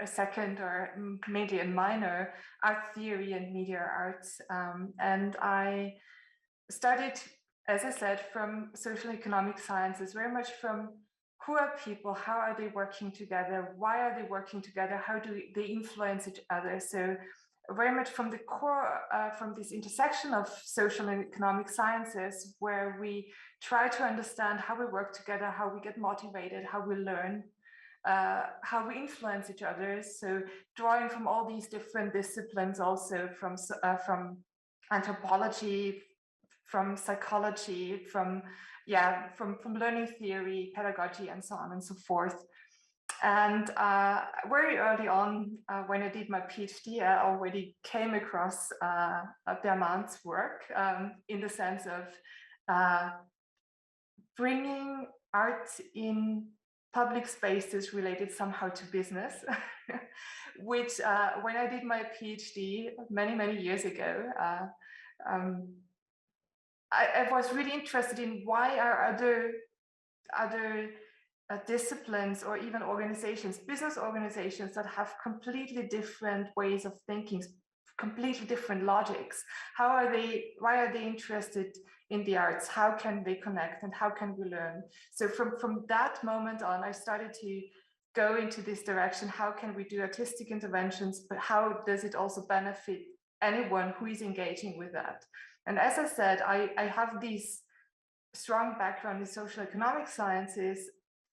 a second or maybe a minor art theory and media arts. And I studied, as I said, from social economic sciences, very much from who are people, how are they working together, why are they working together, how do they influence each other. So very much from the core, from this intersection of social and economic sciences, where we try to understand how we work together, how we get motivated, how we learn, how we influence each other. So drawing from all these different disciplines, also from anthropology, from psychology, from learning theory, pedagogy, and so on and so forth. And very early on, when I did my PhD, I already came across Bermant's work in the sense of bringing art in public spaces related somehow to business, which when I did my PhD many years ago, I was really interested in why are other disciplines or even organizations, business organizations that have completely different ways of thinking, completely different logics. Why are they interested in the arts? How can they connect and how can we learn? So from that moment on, I started to go into this direction. How can we do artistic interventions, but how does it also benefit anyone who is engaging with that? And as I said, I have this strong background in social economic sciences.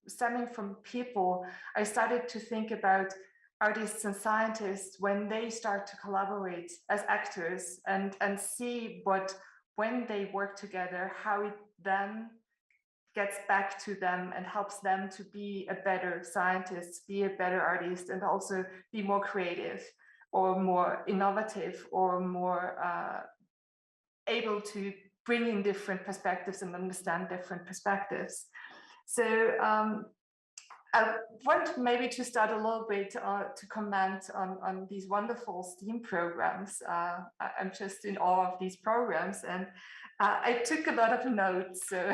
Stemming from people, I started to think about artists and scientists when they start to collaborate as actors and see what, when they work together, how it then gets back to them and helps them to be a better scientist, be a better artist, and also be more creative or more innovative or more able to bring in different perspectives and understand different perspectives. So I want maybe to start a little bit to comment on these wonderful STEAM programs. I'm just in awe of these programs, and I took a lot of notes, so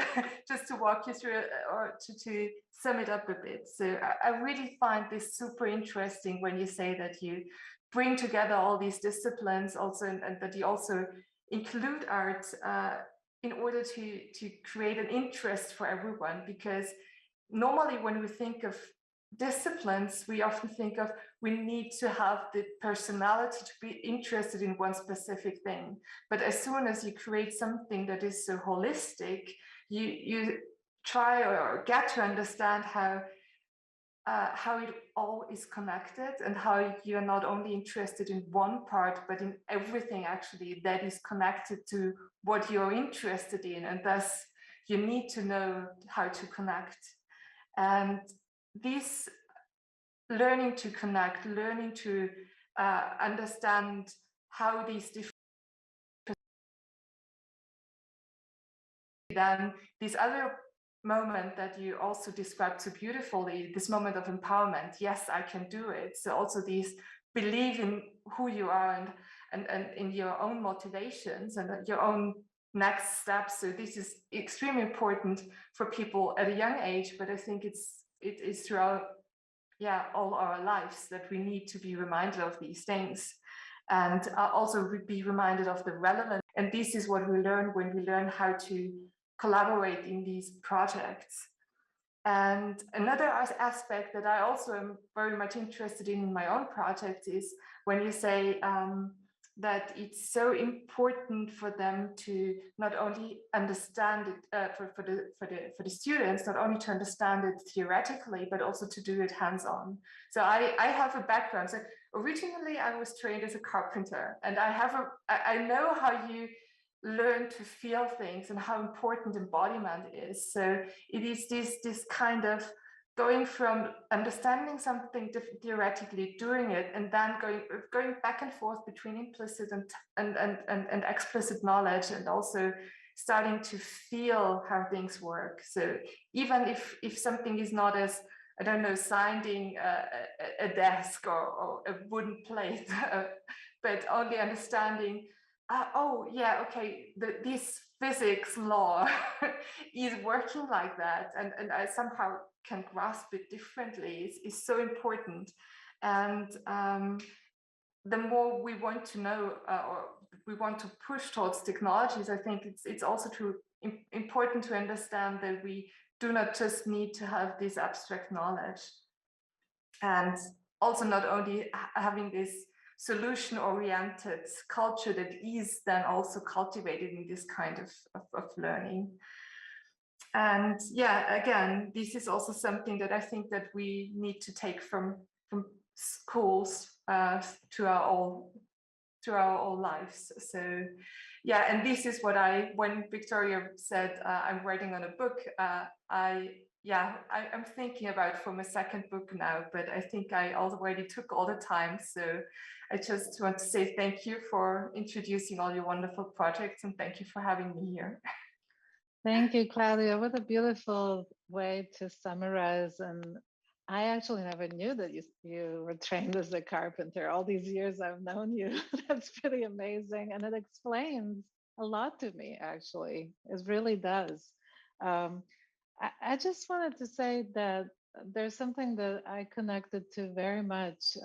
just to walk you through or to sum it up a bit. So I really find this super interesting when you say that you bring together all these disciplines also, and that you also include art in order to create an interest for everyone. Because normally when we think of disciplines, we often think of we need to have the personality to be interested in one specific thing. But as soon as you create something that is so holistic, you try or get to understand how it all is connected, and how you're not only interested in one part, but in everything actually that is connected to what you're interested in. And thus you need to know how to connect. And this learning to connect, learning to understand how these different, then this other moment that you also described so beautifully, this moment of empowerment. Yes, I can do it. So also these believe in who you are and in your own motivations and your own next steps. So this is extremely important for people at a young age, but I think it is throughout all our lives that we need to be reminded of these things, and also be reminded of the relevance. And this is what we learn when we learn how to collaborate in these projects. And another aspect that I also am very much interested in my own project is when you say that it's so important for them to not only understand it, for the students, not only to understand it theoretically, but also to do it hands-on. So I have a background. So originally I was trained as a carpenter, and I know how you learn to feel things and how important embodiment is. So it is this kind of going from understanding something theoretically, doing it, and then going back and forth between implicit and explicit knowledge, and also starting to feel how things work. So even if something is not as, I don't know, sanding a desk or a wooden plate, but only understanding, oh yeah, okay, this physics law is working like that, and I somehow can grasp it differently is so important. And the more we want to know or we want to push towards technologies, I think it's also important to understand that we do not just need to have this abstract knowledge, and also not only having this solution-oriented culture that is then also cultivated in this kind of learning. And yeah, again, this is also something that I think that we need to take from schools to our own lives. So yeah, and this is what when Victoria said I'm writing on a book, I'm thinking about for my second book now, but I think I already took all the time. So I just want to say thank you for introducing all your wonderful projects, and thank you for having me here. Thank you, Claudia. What a beautiful way to summarize. And I actually never knew that you were trained as a carpenter. All these years I've known you. That's pretty amazing. And it explains a lot to me, actually. It really does. I just wanted to say that there's something that I connected to very much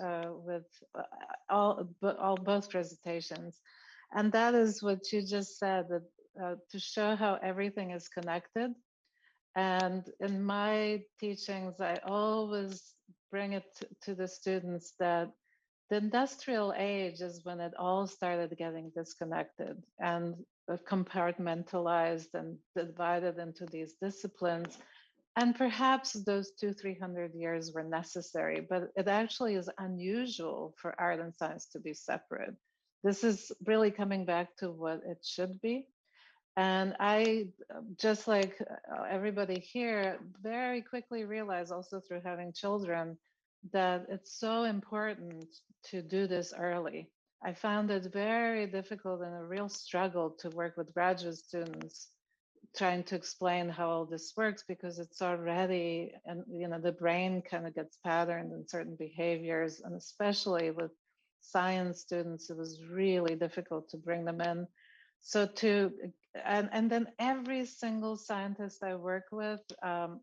with both presentations. And that is what you just said, that to show how everything is connected. And in my teachings, I always bring it to the students that the industrial age is when it all started getting disconnected and compartmentalized and divided into these disciplines. And perhaps those 200-300 years were necessary, but it actually is unusual for art and science to be separate. This is really coming back to what it should be. And I, just like everybody here, very quickly realized also through having children that it's so important to do this early. I found it very difficult and a real struggle to work with graduate students trying to explain how all this works, because it's already, and the brain kind of gets patterned in certain behaviors, and especially with science students, it was really difficult to bring them in. So and then every single scientist I work with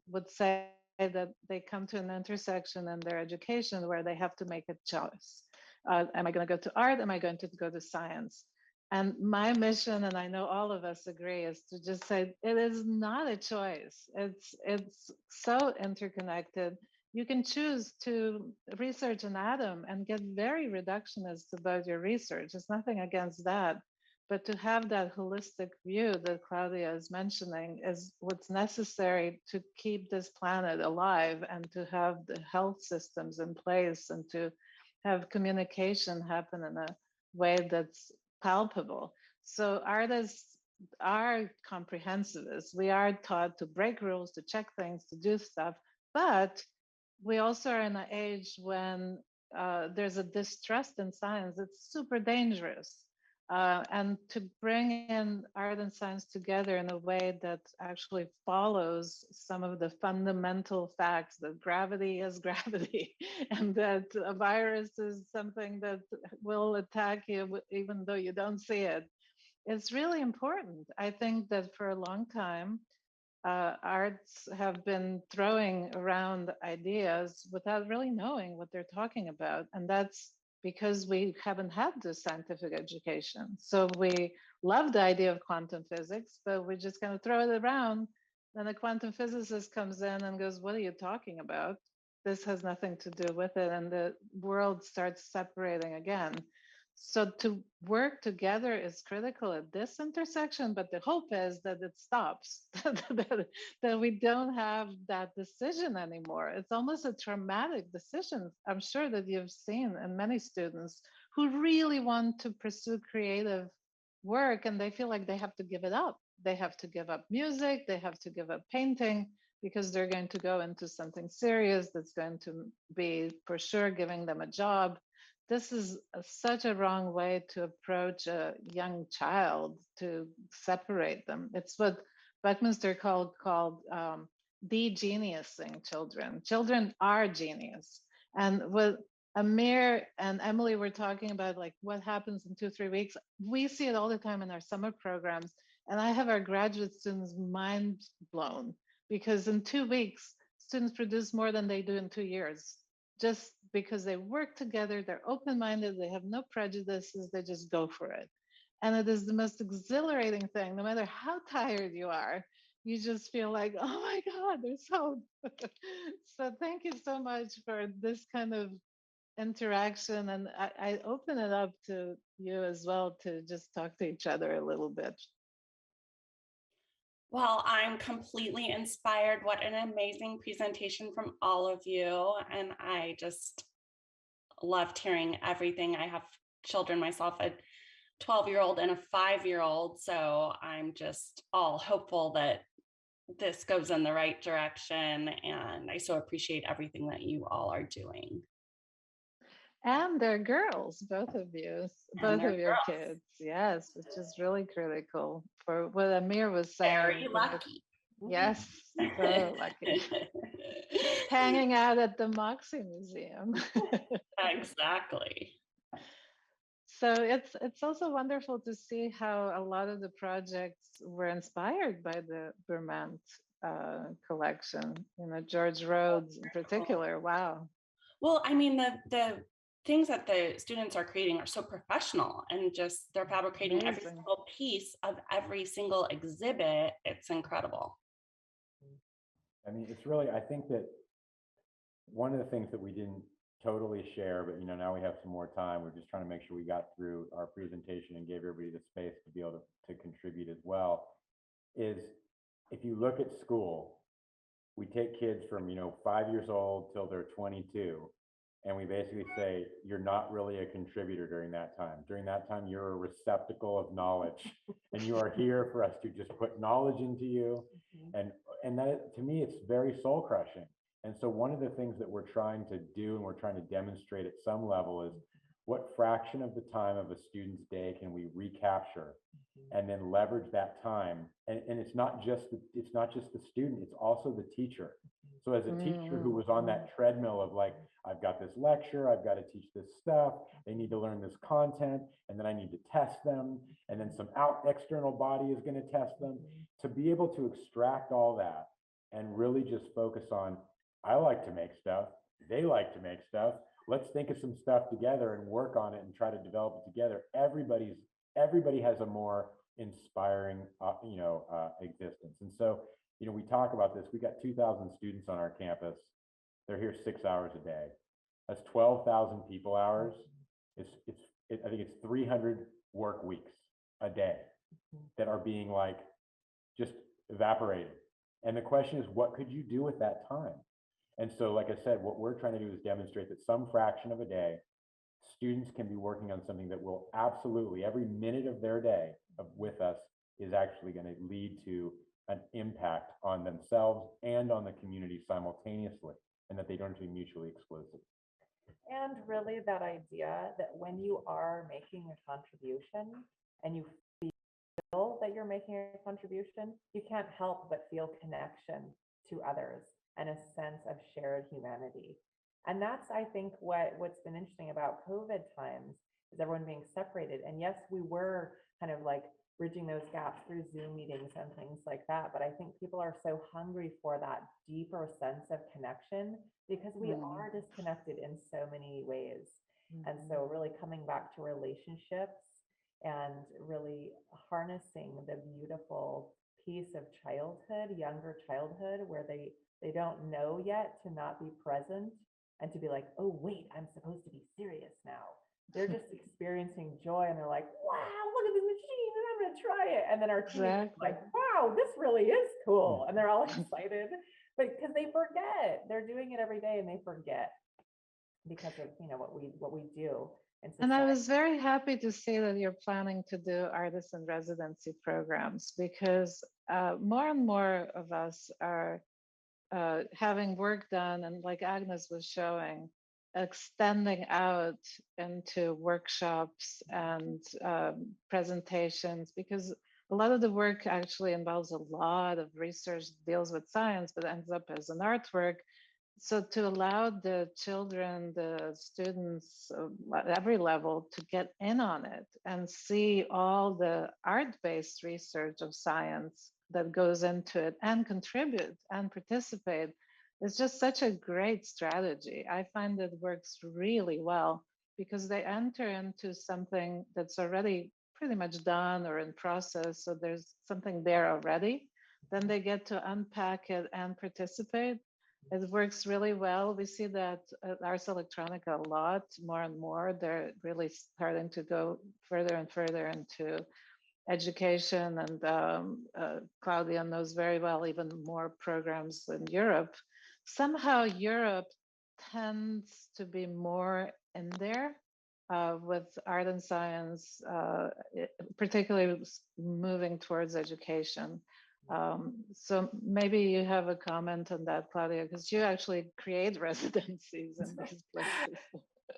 would say that they come to an intersection in their education where they have to make a choice. Am I going to go to art? Am I going to go to science? And my mission, and I know all of us agree, is to just say it is not a choice. It's so interconnected. You can choose to research an atom and get very reductionist about your research. There's nothing against that. But to have that holistic view that Claudia is mentioning is what's necessary to keep this planet alive and to have the health systems in place and to have communication happen in a way that's palpable. So artists are comprehensivists. We are taught to break rules, to check things, to do stuff, but we also are in an age when there's a distrust in science. It's super dangerous. And to bring in art and science together in a way that actually follows some of the fundamental facts that gravity is gravity and that a virus is something that will attack you even though you don't see it. It's really important. I think that for a long time, arts have been throwing around ideas without really knowing what they're talking about. And that's because we haven't had this scientific education. So we love the idea of quantum physics, but we just kind of throw it around. Then a quantum physicist comes in and goes, what are you talking about? This has nothing to do with it. And the world starts separating again. So to work together is critical at this intersection, but the hope is that it stops, that we don't have that decision anymore. It's almost a traumatic decision. I'm sure that you've seen in many students who really want to pursue creative work and they feel like they have to give it up. They have to give up music, they have to give up painting because they're going to go into something serious that's going to be for sure giving them a job. This is such a wrong way to approach a young child, to separate them. It's what Buckminster called de-geniusing children. Children are genius. And what Amir and Emily were talking about, like what happens in 2-3 weeks, we see it all the time in our summer programs. And I have our graduate students mind blown because in 2 weeks, students produce more than they do in 2 years. Just because they work together, they're open-minded, they have no prejudices, they just go for it. And it is the most exhilarating thing, no matter how tired you are, you just feel like, oh my God, there's hope. So thank you so much for this kind of interaction. And I open it up to you as well to just talk to each other a little bit. Well, I'm completely inspired. What an amazing presentation from all of you. And I just loved hearing everything. I have children myself, a 12-year-old and a 5-year-old. So I'm just all hopeful that this goes in the right direction. And I so appreciate everything that you all are doing. And they're girls, both of you, both of your kids. Yes, which is really critical for what Amir was saying. Very lucky. Yes, so lucky. Hanging out at the Moxie Museum. Exactly. So it's also wonderful to see how a lot of the projects were inspired by the Bermant collection. You know, George Rhodes in particular. Wow. Well, I mean, the things that the students are creating are so professional and just they're fabricating every single piece of every single exhibit. It's incredible. I mean, it's really, I think that one of the things that we didn't totally share, but now we have some more time. We're just trying to make sure we got through our presentation and gave everybody the space to be able to contribute as well, is if you look at school, we take kids from 5 years old till they're 22. And we basically say, you're not really a contributor during that time. During that time, you're a receptacle of knowledge. And you are here for us to just put knowledge into you. And that, to me, it's very soul crushing. And so one of the things that we're trying to do and we're trying to demonstrate at some level is what fraction of the time of a student's day can we recapture and then leverage that time. And it's not just the student, it's also the teacher. So as a teacher who was on that treadmill of like, I've got this lecture, I've got to teach this stuff, they need to learn this content, and then I need to test them, and then some external body is going to test them. To be able to extract all that and really just focus on, I like to make stuff, they like to make stuff, let's think of some stuff together and work on it and try to develop it together. Everybody has a more inspiring existence. And so we talk about this. We got 2,000 students on our campus. They're here 6 hours a day. That's 12,000 people hours. I think it's 300 work weeks a day that are being like just evaporated. And the question is, what could you do with that time? And so, like I said, what we're trying to do is demonstrate that some fraction of a day, students can be working on something that will absolutely, every minute of their day with us is actually going to lead to an impact on themselves and on the community simultaneously, and that they don't have to be mutually exclusive. And really that idea that when you are making a contribution and you feel that you're making a contribution, you can't help but feel connection to others and a sense of shared humanity. And that's, I think, what's been interesting about COVID times is everyone being separated. And yes, we were kind of like bridging those gaps through Zoom meetings and things like that. But I think people are so hungry for that deeper sense of connection because we are disconnected in so many ways. And so really coming back to relationships and really harnessing the beautiful piece of childhood, younger childhood, where they don't know yet to not be present and to be like, oh, wait, I'm supposed to be serious now. they're just experiencing joy and they're like, wow, look at this machine and I'm going to try it. And then our teenagers are like, wow, this really is cool. And they're all excited, but because they forget, they're doing it every day and they forget because of, you know, what we do. And I was very happy to see that you're planning to do artist in residency programs, because more and more of us are having work done, and like Agnes was showing, extending out into workshops and presentations, because a lot of the work actually involves a lot of research, deals with science, but ends up as an artwork. So to allow the children, the students at every level to get in on it and see all the art-based research of science that goes into it and contribute and participate is just such a great strategy. I find it works really well because they enter into something that's already pretty much done or in process. So there's something there already. Then they get to unpack it and participate. It works really well. We see that at Ars Electronica a lot, more and more. They're really starting to go further and further into education, and Claudia knows very well even more programs in Europe. Somehow Europe tends to be more in there with art and science, particularly moving towards education. So maybe you have a comment on that, Claudia, because you actually create residencies in these places.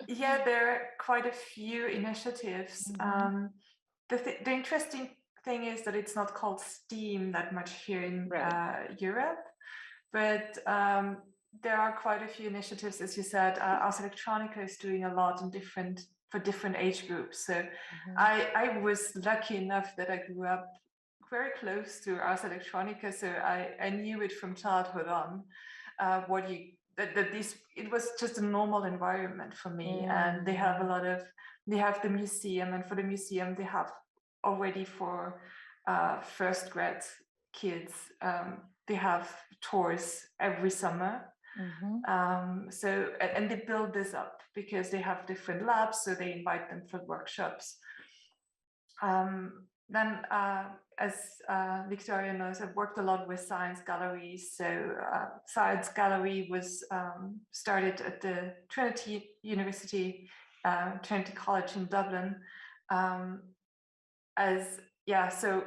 Yeah, there are quite a few initiatives. The interesting thing is that it's not called STEAM that much here in Europe, but there are quite a few initiatives, as you said. Ars Electronica is doing a lot in for different age groups. So I was lucky enough that I grew up very close to Ars Electronica, so I knew it from childhood on. It was just a normal environment for me, and they have they have the museum, and for the museum they have already for first grade kids, they have tours every summer. And they build this up because they have different labs, so they invite them for workshops. Then, as Victoria knows, I've worked a lot with science galleries. So Science Gallery was started at the Trinity University, Trinity College in Dublin. So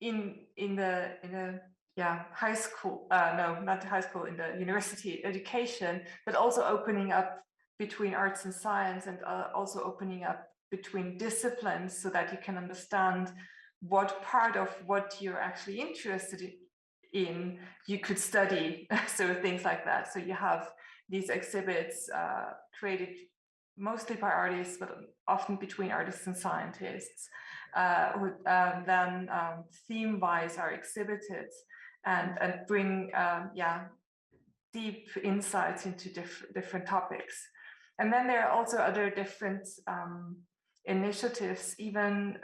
in the high school, no, not high school, in the university education, but also opening up between arts and science, and also opening up between disciplines so that you can understand what part of what you're actually interested in you could study. So things like that. So you have these exhibits created mostly by artists, but often between artists and scientists, who then theme-wise are exhibited and bring deep insights into different topics. And then there are also other different initiatives, even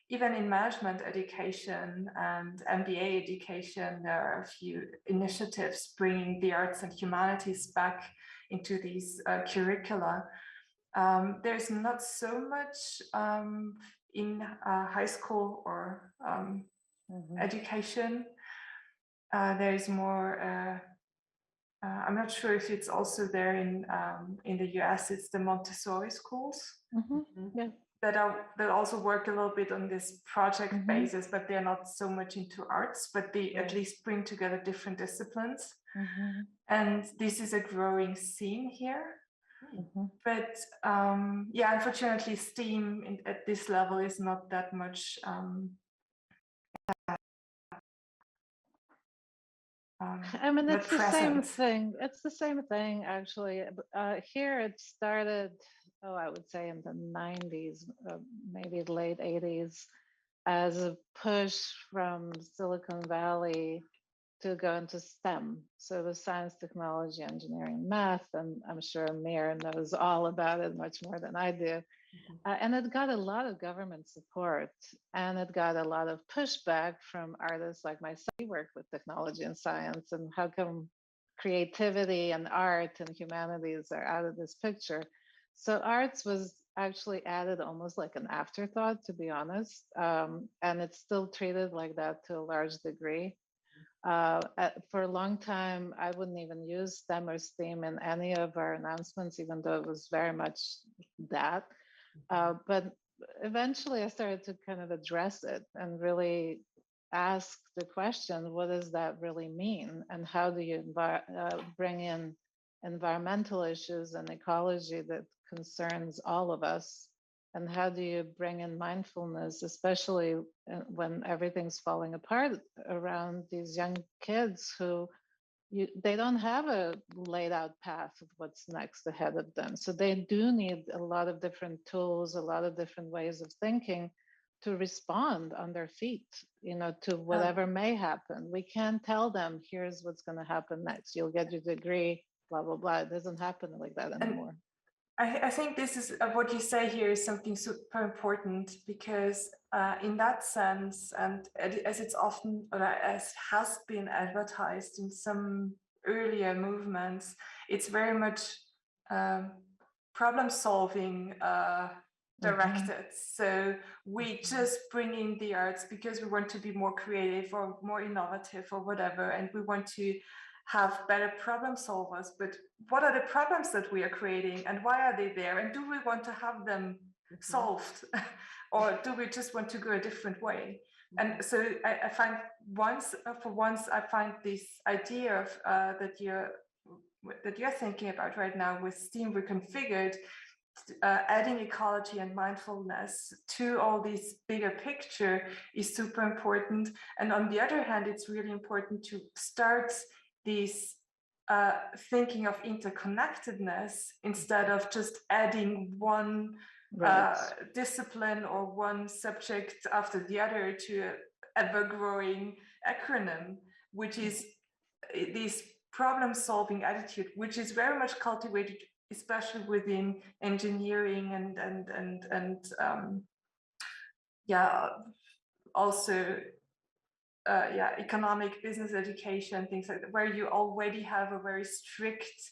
in management education and MBA education. There are a few initiatives bringing the arts and humanities back into these curricula. There's not so much in high school or education. There's more. I'm not sure if it's also there in the US. It's the Montessori schools that also work a little bit on this project basis, but they're not so much into arts, but they at least bring together different disciplines. And this is a growing scene here. But unfortunately, STEAM at this level is not that much. I mean, it's the same thing. It's the same thing, actually. Here it started, I would say in the 90s, maybe late 80s, as a push from Silicon Valley to go into STEM. So the science, technology, engineering, math, and I'm sure Amir knows all about it much more than I do. And it got a lot of government support, and it got a lot of pushback from artists like myself. We work with technology and science, and how come creativity and art and humanities are out of this picture? So arts was actually added almost like an afterthought, to be honest. And it's still treated like that to a large degree. For a long time, I wouldn't even use STEM or STEAM in any of our announcements, even though it was very much that. But eventually I started to kind of address it and really ask the question, what does that really mean? And how do you bring in environmental issues and ecology that concerns all of us? And how do you bring in mindfulness, especially when everything's falling apart around these young kids who they don't have a laid out path of what's next ahead of them. So they do need a lot of different tools, a lot of different ways of thinking to respond on their feet, to whatever may happen. We can't tell them, here's what's going to happen next. You'll get your degree, blah, blah, blah. It doesn't happen like that anymore. I think this is what you say here is something super important, because in that sense, and as it's often, or as has been advertised in some earlier movements, it's very much problem solving directed. So we just bring in the arts because we want to be more creative or more innovative or whatever, and we want to have better problem solvers. But what are the problems that we are creating, and why are they there, and do we want to have them solved or do we just want to go a different way? And so I find for once I find this idea of that you're thinking about right now with STEAM Reconfigured, adding ecology and mindfulness to all this bigger picture is super important. And on the other hand, it's really important to start this thinking of interconnectedness instead of just adding one discipline or one subject after the other to an ever-growing acronym, which is this problem-solving attitude, which is very much cultivated, especially within engineering and also economic business education, things like that, where you already have a very strict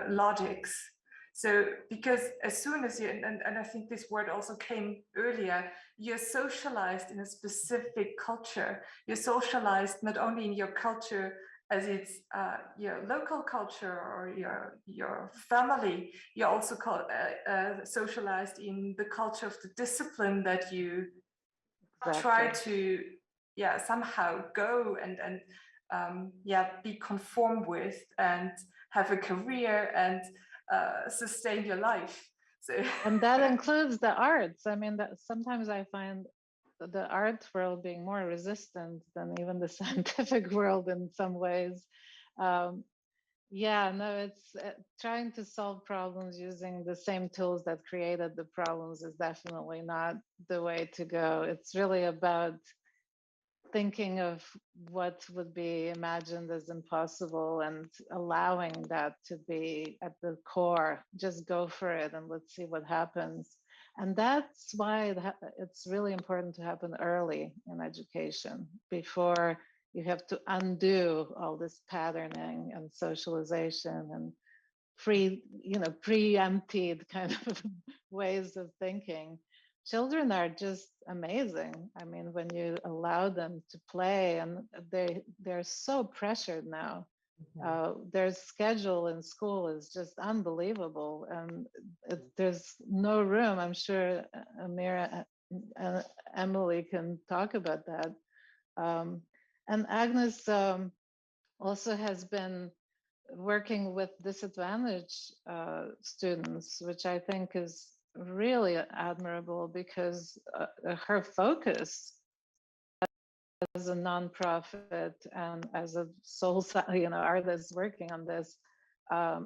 logics. So because as soon as you, and I think this word also came earlier, you're socialized in a specific culture. You're socialized not only in your culture as it's your local culture or your family, you're also socialized in the culture of the discipline that you try to somehow go and be conformed with and have a career and sustain your life. So and that includes the arts. I mean, that sometimes I find the art world being more resistant than even the scientific world in some ways. It's trying to solve problems using the same tools that created the problems is definitely not the way to go. It's really about thinking of what would be imagined as impossible and allowing that to be at the core. Just go for it and let's see what happens. And that's why it's really important to happen early in education, before you have to undo all this patterning and socialization and preempted kind of ways of thinking. Children are just amazing. I mean, when you allow them to play, and they're so pressured now. Their schedule in school is just unbelievable, and there's no room. I'm sure Amir and Emily can talk about that. And AGNES also has been working with disadvantaged students, which I think is really admirable, because her focus as a nonprofit and as a soul, artist working on this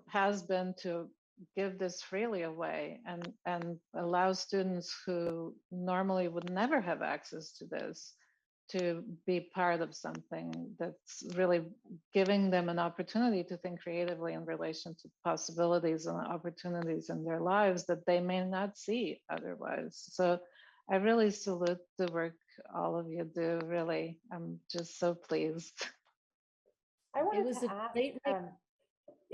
has been to give this freely away and allow students who normally would never have access to this to be part of something that's really giving them an opportunity to think creatively in relation to possibilities and opportunities in their lives that they may not see otherwise. So I really salute the work all of you do, really. I'm just so pleased. I wanted to ask,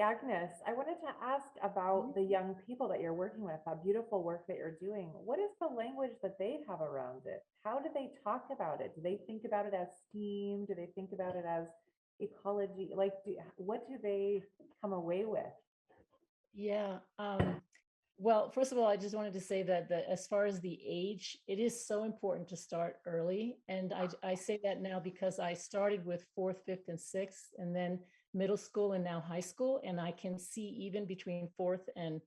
Agnes, I wanted to ask about the young people that you're working with, that beautiful work that you're doing. What is the language that they have around it? How do they talk about it? Do they think about it as STEAM? Do they think about it as ecology? Like, what do they come away with? Yeah. Well, first of all, I just wanted to say that as far as the age, it is so important to start early. And I say that now because I started with fourth, fifth, and sixth, and then middle school and now high school. And I can see even between fourth and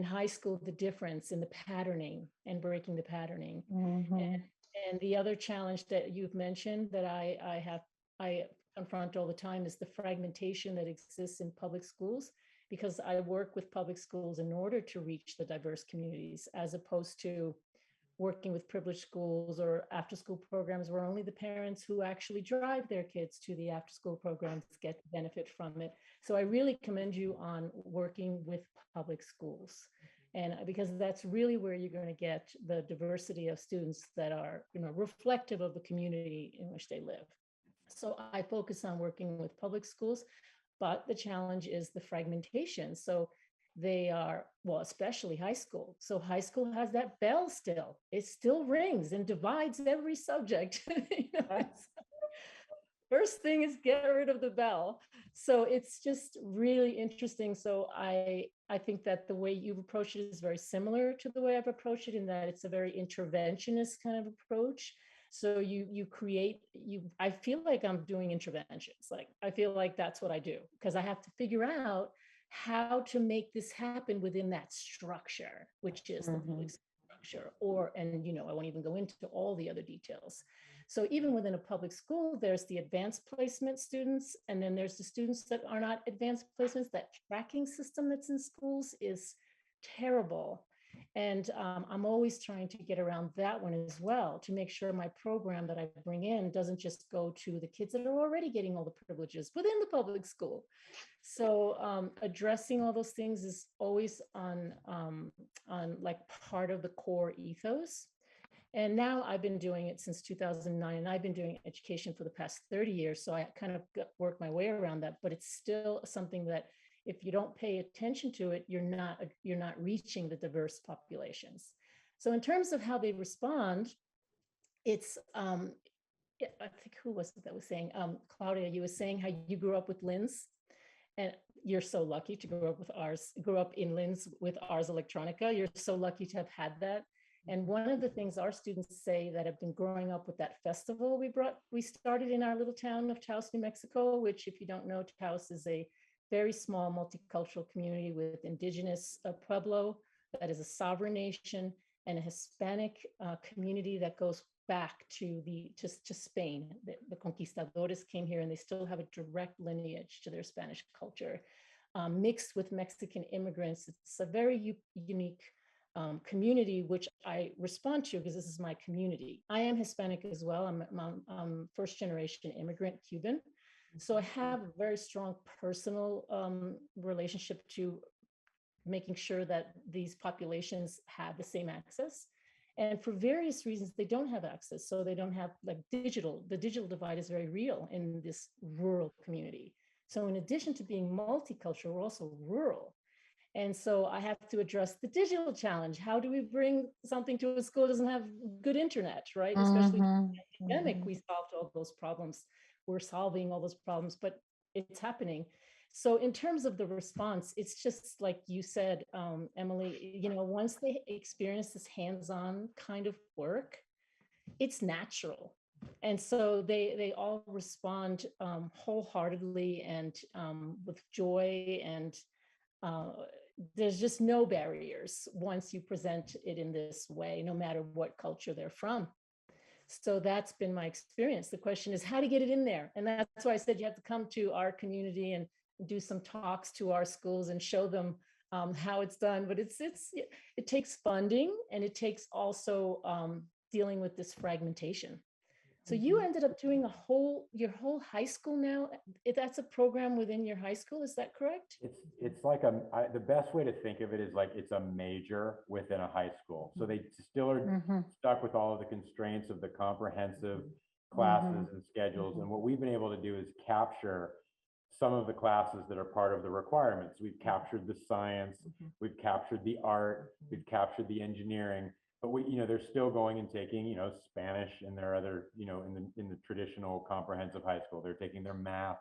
high school, the difference in the patterning and breaking the patterning. And the other challenge that you've mentioned that I confront all the time is the fragmentation that exists in public schools, because I work with public schools in order to reach the diverse communities, as opposed to working with privileged schools or after school programs where only the parents who actually drive their kids to the after school programs get benefit from it. So I really commend you on working with public schools. And because that's really where you're going to get the diversity of students that are, reflective of the community in which they live. So I focus on working with public schools, but the challenge is the fragmentation. So they are, well, especially high school. So high school has that bell still. It still rings and divides every subject. First thing is get rid of the bell. So it's just really interesting. So I think that the way you've approached it is very similar to the way I've approached it, in that it's a very interventionist kind of approach. So I feel like I'm doing interventions. Like, I feel like that's what I do, because I have to figure out how to make this happen within that structure, which is the public structure, and I won't even go into all the other details. So even within a public school, there's the advanced placement students, and then there's the students that are not advanced placements. That tracking system that's in schools is terrible. And I'm always trying to get around that one as well, to make sure my program that I bring in doesn't just go to the kids that are already getting all the privileges within the public school. So addressing all those things is always on like part of the core ethos. And now I've been doing it since 2009, and I've been doing education for the past 30 years. So I kind of work my way around that, but it's still something that if you don't pay attention to it, you're not reaching the diverse populations. So in terms of how they respond, it's, I think, who was it that was saying, Claudia, you were saying how you grew up with Linz, and you're so lucky to grow up in Linz with Ars Electronica. You're so lucky to have had that. And one of the things our students say that have been growing up with that festival we started in our little town of Taos, New Mexico, which, if you don't know, Taos is a very small multicultural community with indigenous Pueblo that is a sovereign nation, and a Hispanic community that goes back to Spain. The conquistadores came here, and they still have a direct lineage to their Spanish culture, mixed with Mexican immigrants. It's a very unique community, which I respond to because this is my community. I am Hispanic as well. I'm first generation immigrant Cuban. So I have a very strong personal relationship to making sure that these populations have the same access. And for various reasons, they don't have access. So they don't have the digital divide is very real in this rural community. So in addition to being multicultural, we're also rural. And so I have to address the digital challenge. How do we bring something to a school that doesn't have good internet, right? Especially during the pandemic, we solved all those problems. We're solving all those problems, but it's happening. So in terms of the response, it's just like you said, Emily, once they experience this hands-on kind of work, it's natural. And so they all respond wholeheartedly and with joy, and there's just no barriers once you present it in this way, no matter what culture they're from. So that's been my experience. The question is how to get it in there. And that's why I said you have to come to our community and do some talks to our schools and show them how it's done. But it takes funding, and it takes also dealing with this fragmentation. So you ended up doing your whole high school now. That's a program within your high school, is that correct? It's like the best way to think of it is like it's a major within a high school. So they still are stuck with all of the constraints of the comprehensive classes and schedules. And what we've been able to do is capture some of the classes that are part of the requirements. We've captured the science, we've captured the art, we've captured the engineering, but they're still going and taking, Spanish in their other, in the traditional comprehensive high school. They're taking their math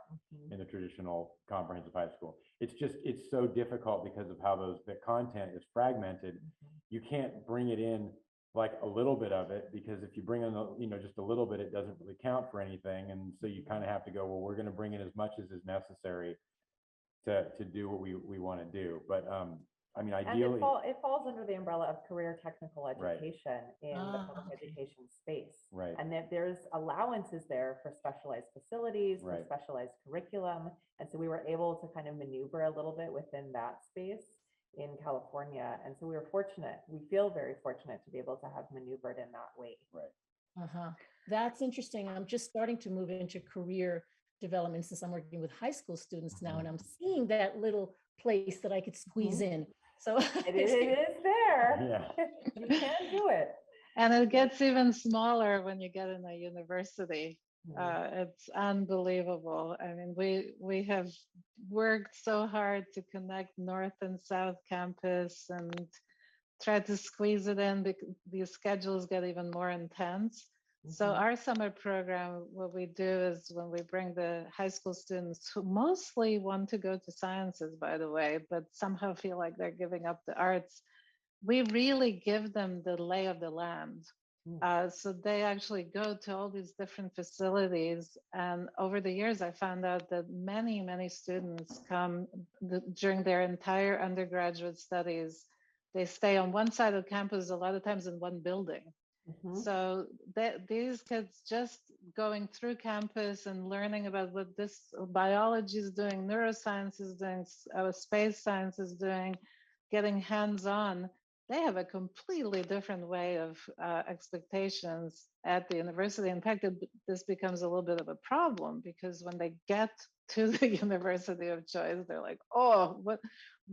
in the traditional comprehensive high school. It's so difficult because of how the content is fragmented. You can't bring it in like a little bit of it, because if you bring in just a little bit, it doesn't really count for anything. And so you kind of have to go, well, we're going to bring in as much as is necessary to do what we want to do. But I mean, ideally, and it falls under the umbrella of career technical education in the public okay. education space. Right. And that there's allowances there for specialized facilities, for Right. specialized curriculum. And so we were able to kind of maneuver a little bit within that space in California. And so we were fortunate. We feel very fortunate to be able to have maneuvered in that way. Right. That's interesting. I'm just starting to move into career development since I'm working with high school students now, and I'm seeing that little place that I could squeeze in. So it is there. Yeah. You can do it. And it gets even smaller when you get in a university. It's unbelievable. I mean, we have worked so hard to connect North and South Campus and try to squeeze it in, because the schedules get even more intense. So our summer program, what we do is when we bring the high school students who mostly want to go to sciences, by the way, but somehow feel like they're giving up the arts, we really give them the lay of the land. So they actually go to all these different facilities. And over the years, I found out that many, many students come during their entire undergraduate studies. They stay on one side of campus, a lot of times in one building. So these kids just going through campus and learning about what this biology is doing, neuroscience is doing, space science is doing, getting hands-on, they have a completely different way of expectations at the university. In fact, this becomes a little bit of a problem, because when they get to the university of choice, they're like, oh,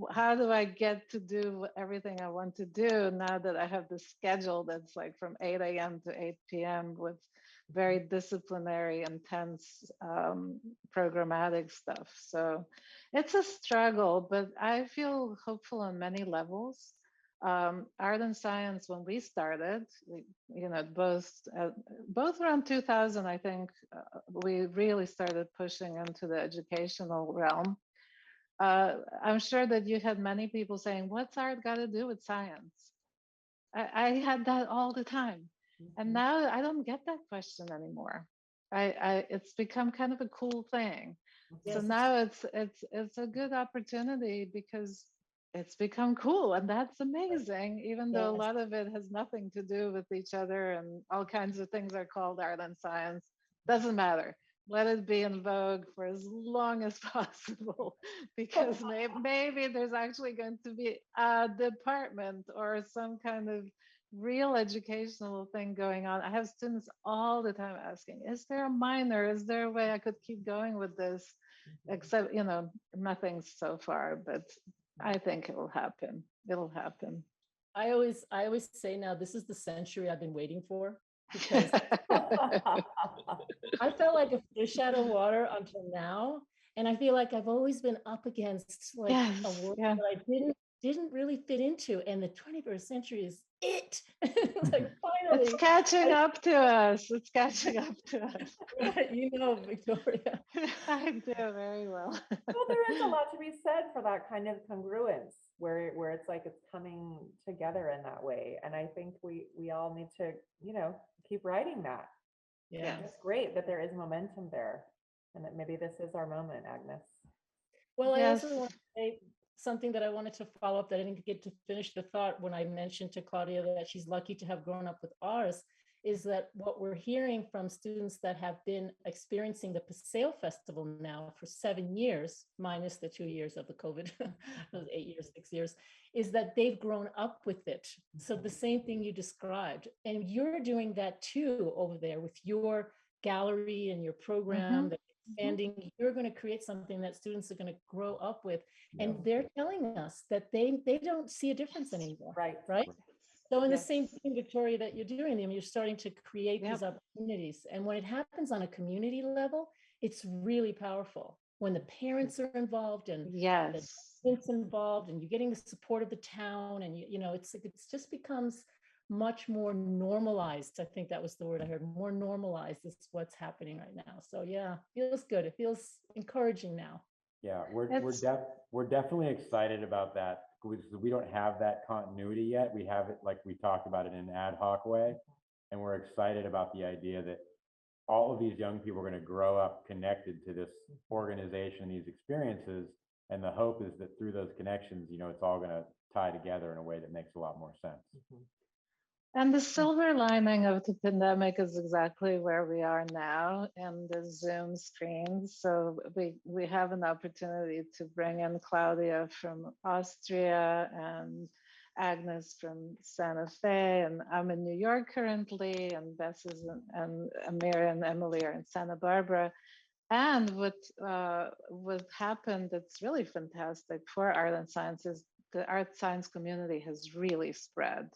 how do I get to do everything I want to do now that I have this schedule that's like from 8 a.m. to 8 p.m. with very disciplinary, intense programmatic stuff. So it's a struggle, but I feel hopeful on many levels. Art and science, when we started, both around 2000, I think, we really started pushing into the educational realm. I'm sure that you had many people saying, what's art got to do with science? I had that all the time. And now I don't get that question anymore. It's become kind of a cool thing. Yes. So now it's a good opportunity, because it's become cool, and that's amazing, even though a lot of it has nothing to do with each other, and all kinds of things are called art and science. Doesn't matter. Let it be in vogue for as long as possible, because maybe there's actually going to be a department or some kind of real educational thing going on. I have students all the time asking, is there a minor? Is there a way I could keep going with this? Except, nothing so far, but I think it'll happen. It'll happen. I always say now, this is the century I've been waiting for, because I felt like a fish out of water until now. And I feel like I've always been up against like a world that I didn't really fit into. And the 21st century is it. Like, finally. It's catching up to us. It's catching up to us. Victoria. I do very well. Well, there is a lot to be said for that kind of congruence, where it's like it's coming together in that way. And I think we all need to, keep writing that. Yeah. It's great that there is momentum there, and that maybe this is our moment, Agnes. Well, I also want to say something that I wanted to follow up that I didn't get to finish the thought when I mentioned to Claudia that she's lucky to have grown up with ours, is that what we're hearing from students that have been experiencing the Paseo Festival now for 7 years, minus the 2 years of the COVID, 8 years, 6 years, is that they've grown up with it. So the same thing you described, and you're doing that too over there with your gallery and your program that expanding. You're going to create something that students are going to grow up with, and they're telling us that they don't see a difference anymore. Right. So in the same thing, Victoria, that you're doing, you're starting to create these opportunities. And when it happens on a community level, it's really powerful. when the parents are involved and yes, the students involved, and you're getting the support of the town, and you know, it's just becomes much more normalized. I think that was the word I heard. More normalized is what's happening right now. So yeah, feels good. It feels encouraging now. Yeah, we're definitely excited about that. We don't have that continuity yet. We have it, like we talked about it, in an ad hoc way, and we're excited about the idea that all of these young people are going to grow up connected to this organization, these experiences, and the hope is that through those connections, you know, it's all going to tie together in a way that makes a lot more sense. And the silver lining of the pandemic is exactly where we are now in the Zoom screens. So we have an opportunity to bring in Claudia from Austria and AGNES from Santa Fe, and I'm in New York currently, and Bess is and Amir and Emily are in Santa Barbara. And what happened that's really fantastic for art and science is the art science community has really spread.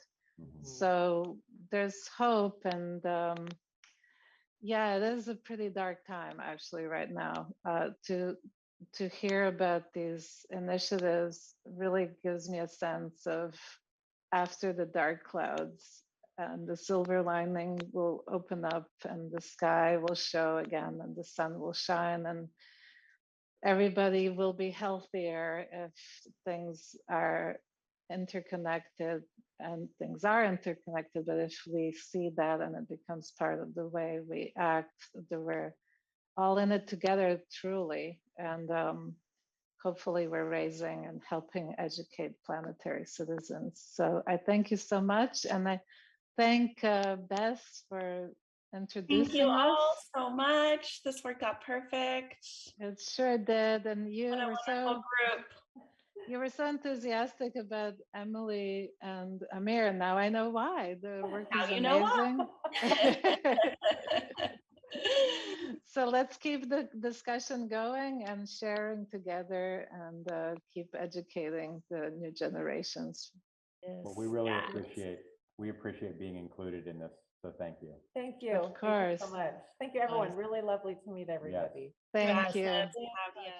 So there's hope, and yeah, it is a pretty dark time actually right now. To hear about these initiatives really gives me a sense of after the dark clouds, and the silver lining will open up, and the sky will show again, and the sun will shine, and everybody will be healthier if things are interconnected, and things are interconnected, but if we see that and it becomes part of the way we act, that we're all in it together truly, and hopefully we're raising and helping educate planetary citizens. So I thank you so much, and I thank Bess for introducing Thank you all us. so much. This worked out perfect. It sure did, and you What a were wonderful group. You were so enthusiastic about Emily and Amir. Now I know why. The work Now is you know amazing. why. So let's keep the discussion going and sharing together, and keep educating the new generations. Well, we really appreciate being included in this. So thank you. Thank you. Of course. Thank you so much. Thank you, everyone. Really lovely to meet everybody. Thank Gracias, you. Claudia.